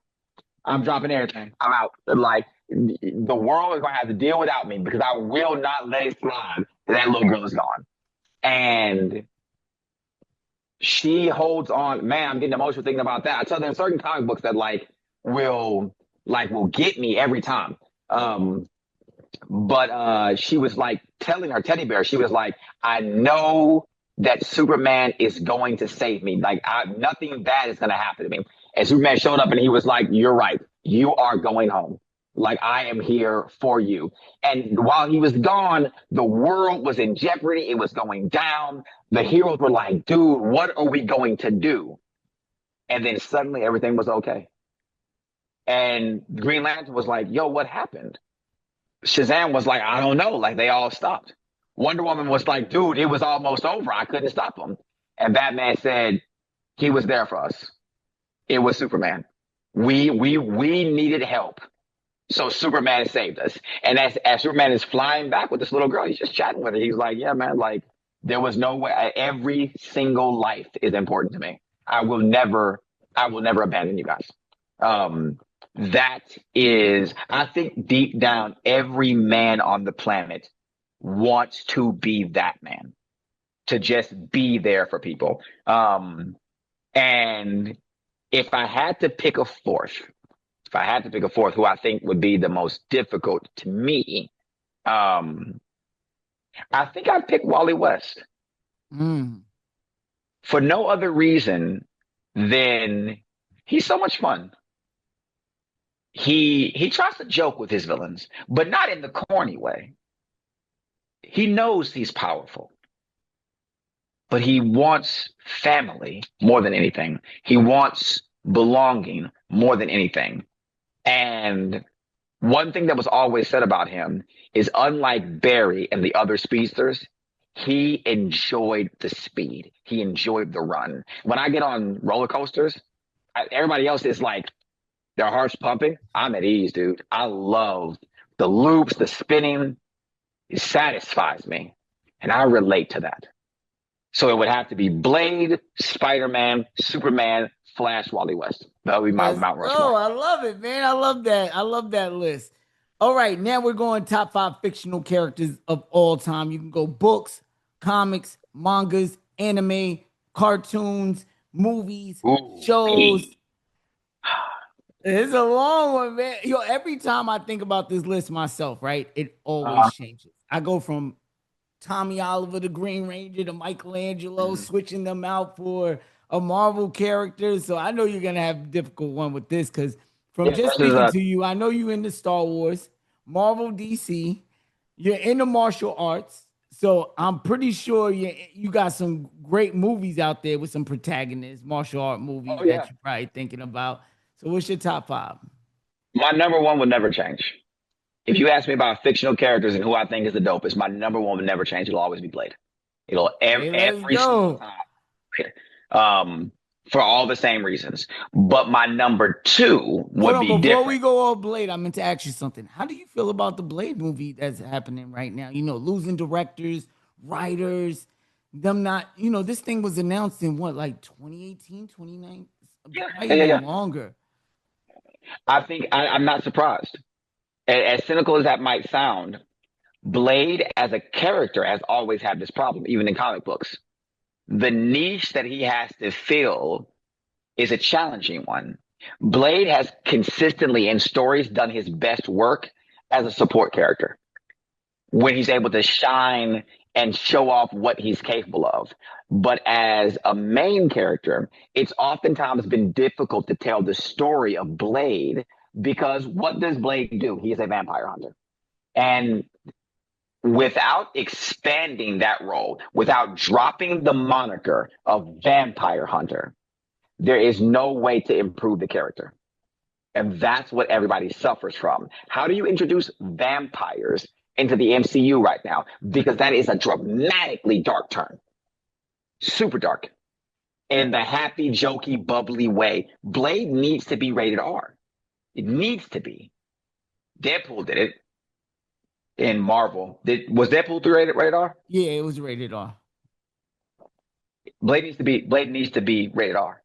I'm dropping everything. I'm out. Like, the world is going to have to deal without me because I will not let it slide. That little girl is gone. And she holds on. Man, I'm getting emotional thinking about that. I tell there's certain comic books that will get me every time. But she was like telling her teddy bear, she was like, I know that Superman is going to save me. Like, nothing bad is going to happen to me. And Superman showed up and he was like, you're right. You are going home. Like, I am here for you. And while he was gone, the world was in jeopardy. It was going down. The heroes were like, dude, what are we going to do? And then suddenly everything was okay. And Green Lantern was like, yo, what happened? Shazam was like, I don't know. Like, they all stopped. Wonder Woman was like, dude, it was almost over. I couldn't stop him. And Batman said, he was there for us. It was Superman. We needed help. So Superman saved us. And as Superman is flying back with this little girl, he's just chatting with her. He's like, yeah, man, like, there was no way. Every single life is important to me. I will never abandon you guys. That is, I think deep down, every man on the planet wants to be that man, to just be there for people. And if I had to pick a fourth, who I think would be the most difficult to me, I think I'd pick Wally West. For no other reason than he's so much fun. He tries to joke with his villains, but not in the corny way. He knows he's powerful, but he wants family more than anything. He wants belonging more than anything. And one thing that was always said about him is, unlike Barry and the other speedsters, he enjoyed the speed. He enjoyed the run. When I get on roller coasters, everybody else is like, their heart's pumping. I'm at ease, dude. I love the loops, the spinning. It satisfies me. And I relate to that. So it would have to be Blade, Spider-Man, Superman, Flash, Wally West. That would be my Mount Rushmore. Oh, I love it, man. I love that. I love that list. All right, now we're going top 5 fictional characters of all time. You can go books, comics, mangas, anime, cartoons, movies, shows. It's a long one, man. Yo, every time I think about this list myself, right, it always changes. I go from Tommy Oliver, the Green Ranger, to Michelangelo, switching them out for a Marvel character. So I know you're gonna have a difficult one with this, because from just speaking to you, I know you're into Star Wars, Marvel, DC, you're into martial arts. So I'm pretty sure you got some great movies out there with some protagonists, martial art movies that you're probably thinking about. So what's your top 5? My number 1 would never change. If you ask me about fictional characters and who I think is the dopest, my number 1 would never change. It'll always be Blade. It'll every single time. For all the same reasons. But my number 2 would be different. Before we go on Blade, I meant to ask you something. How do you feel about the Blade movie that's happening right now? You know, losing directors, writers, them not, you know, this thing was announced in what, like 2018, 2019? Yeah. Longer. I think I'm not surprised. As cynical as that might sound, Blade as a character has always had this problem, even in comic books. The niche that he has to fill is a challenging one. Blade has consistently in stories done his best work as a support character, when he's able to shine and show off what he's capable of. But as a main character, it's oftentimes been difficult to tell the story of Blade, because what does Blade do? He is a vampire hunter. And without expanding that role, without dropping the moniker of vampire hunter, there is no way to improve the character. And that's what everybody suffers from. How do you introduce vampires into the MCU right now? Because that is a dramatically dark turn. Super dark. In the happy, jokey, bubbly way. Blade needs to be rated R. It needs to be. Deadpool did it in Marvel. Was Deadpool 3 rated R? Yeah, it was rated R. Blade needs to be rated R.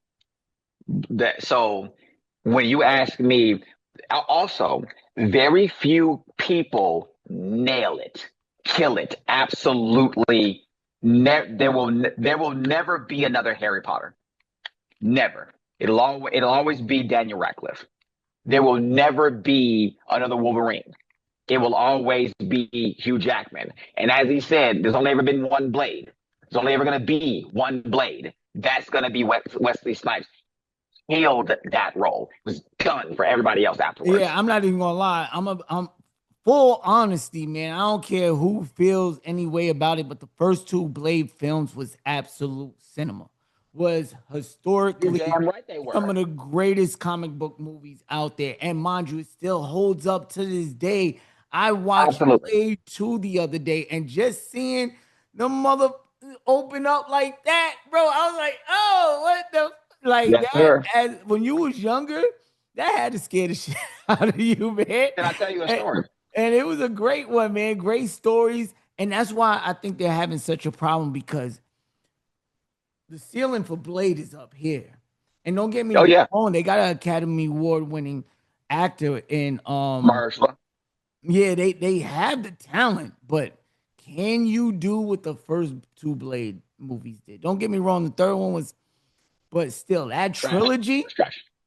So when you ask me, also, very few people nail it, kill it, absolutely. There will never be another Harry Potter. Never. It'll always be Daniel Radcliffe. There will never be another Wolverine. It will always be Hugh Jackman. And as he said, there's only ever been one Blade. There's only ever going to be one Blade. That's going to be Wesley Snipes. Killed that role. It was done for everybody else afterwards. Yeah, I'm not even gonna lie. I'm full honesty, man. I don't care who feels any way about it, but the first two Blade films was absolute cinema. Was historically right they were. some of the greatest comic book movies out there. And mind you, it still holds up to this day. I watched Blade 2 the other day, and just seeing the mother open up like that, bro, I was like, oh, what the like yes, that, as when you was younger, that had to scare the shit out of you, man. Can I tell you a story? And it was a great one, man. Great stories. And that's why I think they're having such a problem, because the ceiling for Blade is up here. And don't get me wrong, they got an Academy Award winning actor in Mahershala. Yeah, they have the talent, but can you do what the first two Blade movies did? Don't get me wrong, the third one was, but still, that trilogy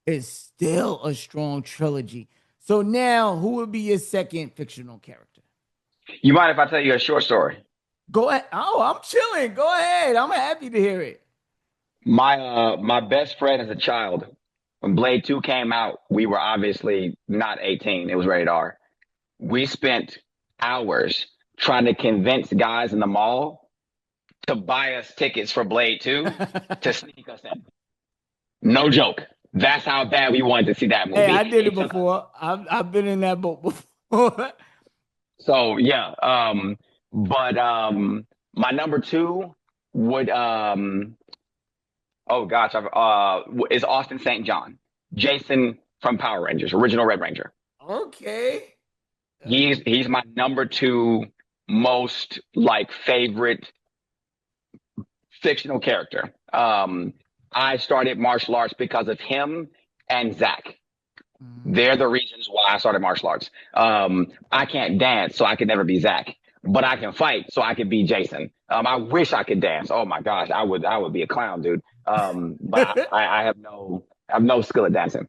is still a strong trilogy. So now, who would be your second fictional character? You mind if I tell you a short story? Go ahead. Oh, I'm chilling. Go ahead. I'm happy to hear it. My best friend as a child, when Blade 2 came out, we were obviously not 18. It was rated R. We spent hours trying to convince guys in the mall to buy us tickets for Blade 2 to sneak us in. No joke. That's how bad we wanted to see that movie. Hey, I did it before. I've been in that boat before. So yeah. But my number 2 would is Austin St. John. Jason from Power Rangers, original Red Ranger. Okay. He's my number 2 most favorite fictional character. I started martial arts because of him and Zach. They're the reasons why I started martial arts. I can't dance, so I could never be Zach, but I can fight, so I could be Jason. I wish I could dance. Oh my gosh, I would be a clown, dude. But I have no skill at dancing.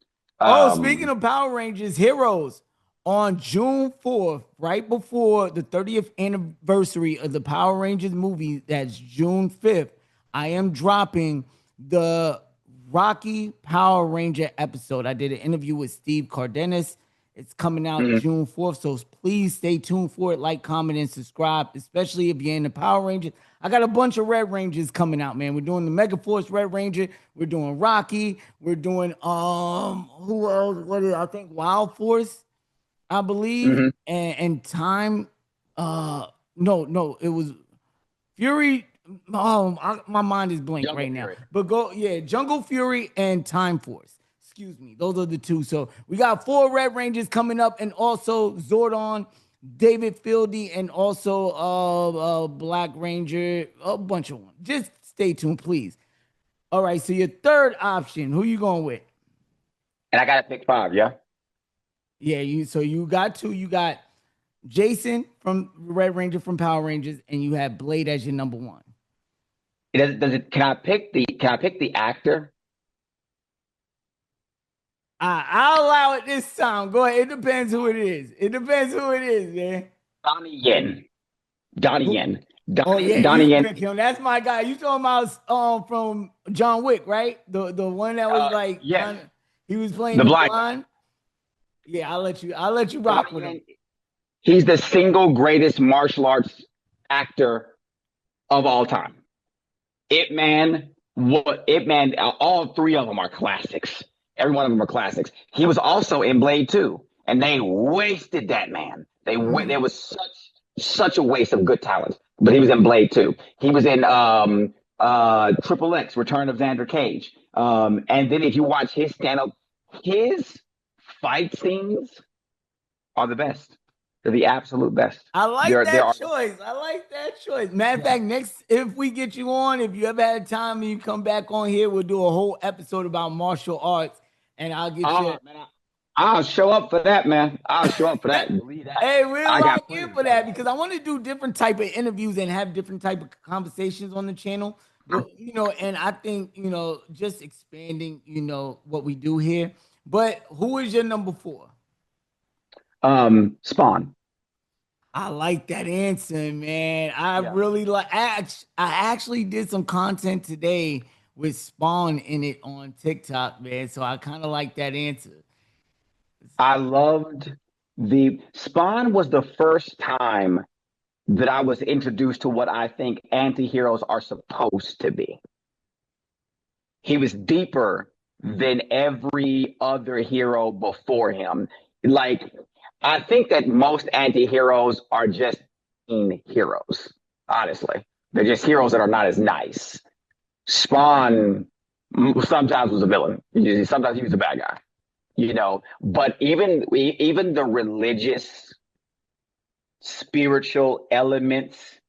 Speaking of Power Rangers Heroes, on June 4th, right before the 30th anniversary of the Power Rangers movie, that's June 5th, I am dropping the Rocky Power Ranger episode. I did an interview with Steve Cardenas. It's coming out June 4th, so please stay tuned for it. Like, comment, and subscribe, especially if you're in the Power Rangers. I got a bunch of Red Rangers coming out, man. We're doing the Mega Force Red Ranger. We're doing Rocky. We're doing who else? What is it? I think Wild Force, I believe, and Time. No, it was Fury. Oh, my mind is blank right now. But Jungle Fury and Time Force. Excuse me. Those are the two. So we got 4 Red Rangers coming up, and also Zordon, David Fieldy, and also Black Ranger, a bunch of them. Just stay tuned, please. All right. So your third option, who you going with? And I got to pick 5, yeah? Yeah, you got 2. You got Jason from Red Ranger from Power Rangers, and you have Blade as your number 1. Can I pick the actor? I'll allow it this time. Go ahead. It depends who it is. Man. Donnie Yen. Donnie Yen. Pick him. That's my guy. You talking about from John Wick, right? The one that was he was playing the blind. Yeah, I'll let you rock with him. He's the single greatest martial arts actor of all time. Ip Man, what it man, all three of them are classics. Every one of them are classics. He was also in Blade 2, and they wasted that man. There was such a waste of good talent. But he was in Blade 2. He was in Triple X, Return of Xander Cage. And then if you watch his stand-up, his fight scenes are the best. They're the absolute best. I like There that are choice. I like that choice. Matter of fact, next, if we get you on, if you ever had time and you come back on here, we'll do a whole episode about martial arts, and I'll get you. man, I'll show up for that, man. I'll show up for that. Believe that. Hey, we'll I got lock in for that because I want to do different type of interviews and have different type of conversations on the channel. But, and I think, just expanding, what we do here. But who is your number 4? Spawn. I like that answer, man. I Yeah. really like. I actually did some content today with Spawn in it on TikTok, man. So I kind of like that answer. I loved Spawn was the first time that I was introduced to what I think anti-heroes are supposed to be. He was deeper than every other hero before him. Like, I think that most anti-heroes are just heroes, honestly. They're just heroes that are not as nice. Spawn sometimes was a villain. Sometimes he was a bad guy. But even the religious, spiritual elements,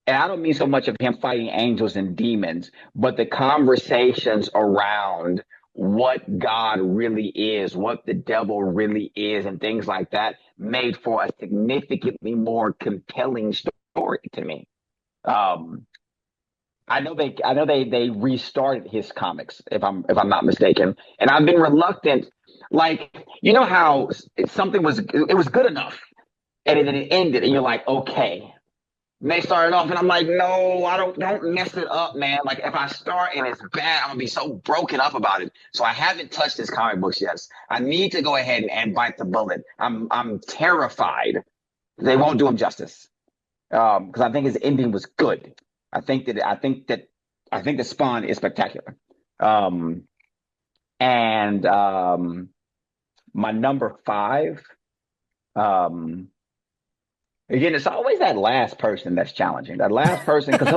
and I don't mean so much of him fighting angels and demons, but the conversations around what God really is, what the devil really is, and things like that made for a significantly more compelling story to me. I know they restarted his comics, if I'm not mistaken, and I've been reluctant. Like, how something was good enough, and then it ended, and you're like, okay. And they started off, and I'm like, no, I don't mess it up, man. Like, if I start and it's bad, I'm gonna be so broken up about it. So I haven't touched his comic books yet. I need to go ahead and bite the bullet. I'm terrified they won't do him justice, because I think his ending was good. I think that Spawn is spectacular. And my number 5, again, it's always that last person that's challenging. That last person, because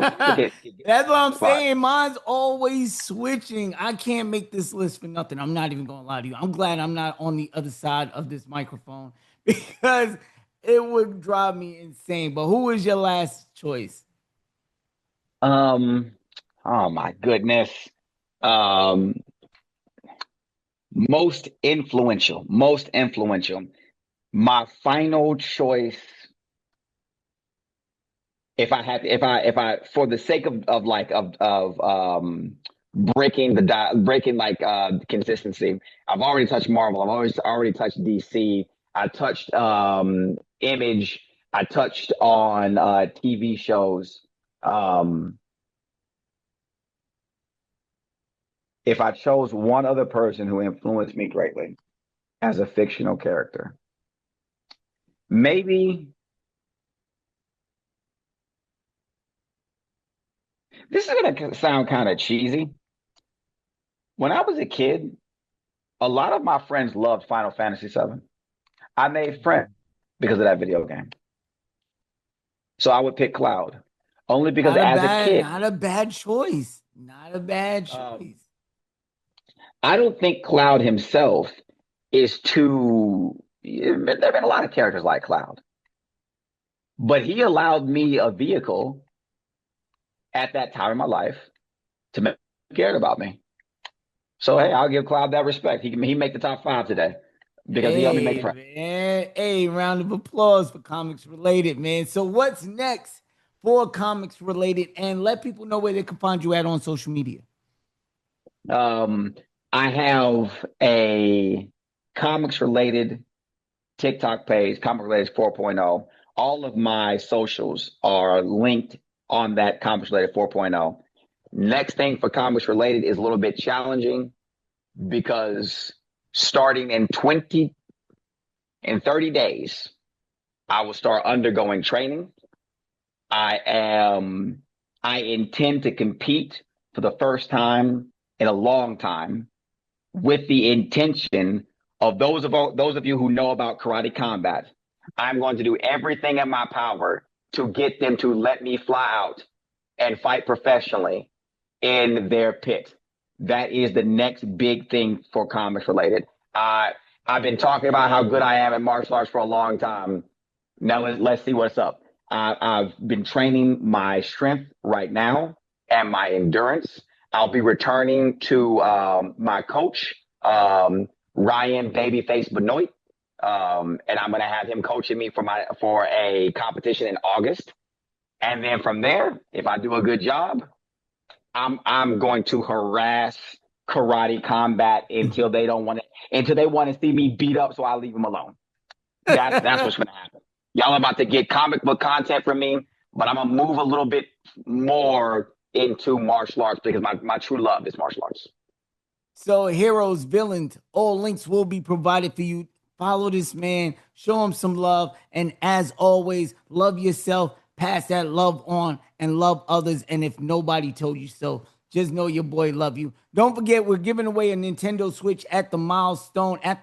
that's what I'm saying. Mine's always switching. I can't make this list for nothing. I'm not even gonna lie to you. I'm glad I'm not on the other side of this microphone because it would drive me insane. But who is your last choice? Oh my goodness. Most influential. My final choice, if I for the sake of breaking consistency, I've already touched Marvel. I've already touched DC. I touched Image. I touched on TV shows. If I chose one other person who influenced me greatly as a fictional character, maybe this is going to sound kind of cheesy. When I was a kid, a lot of my friends loved Final Fantasy VII. I made friends because of that video game. So I would pick Cloud only because a kid. Not a bad choice. Not a bad choice. I don't think Cloud himself is too. There have been a lot of characters like Cloud, but he allowed me a vehicle at that time in my life to make him cared about me. So hey, I'll give Cloud that respect. He make the top 5 today because he helped me make friends. Man. Hey, round of applause for Comics Related, man. So what's next for Comics Related? And let people know where they can find you at on social media. I have a Comics Related TikTok page, Comics Related 4.0. All of my socials are linked on that Comics Related 4.0. Next thing for Comics Related is a little bit challenging because starting in 30 days, I will start undergoing training. I intend to compete for the first time in a long time with the intention of those of you who know about karate combat. I'm going to do everything in my power to get them to let me fly out and fight professionally in their pit. That is the next big thing for comics related. I've been talking about how good I am at martial arts for a long time. Now let's see what's up. I've been training my strength right now and my endurance. I'll be returning to my coach, Ryan Babyface Benoit, and I'm going to have him coaching me for a competition in August. And then from there, if I do a good job, I'm going to harass karate combat until they want to see me beat up, so I'll leave them alone. That's what's going to happen. Y'all about to get comic book content from me, but I'm gonna move a little bit more into martial arts because my true love is martial arts. So heroes, villains, all links will be provided for you. Follow this man, show him some love, and as always, love yourself, pass that love on, and love others. And if nobody told you so, just know your boy love you. Don't forget, we're giving away a Nintendo Switch at the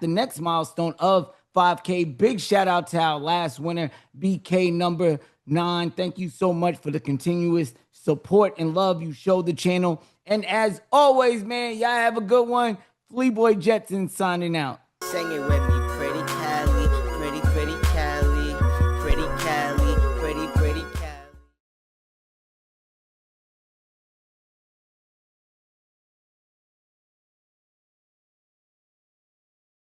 next milestone of 5K. Big shout out to our last winner, BK number 9. Thank you so much for the continuous support and love you show the channel. And as always, man, y'all have a good one. Fleeboy Jetson signing out. Sing it with me.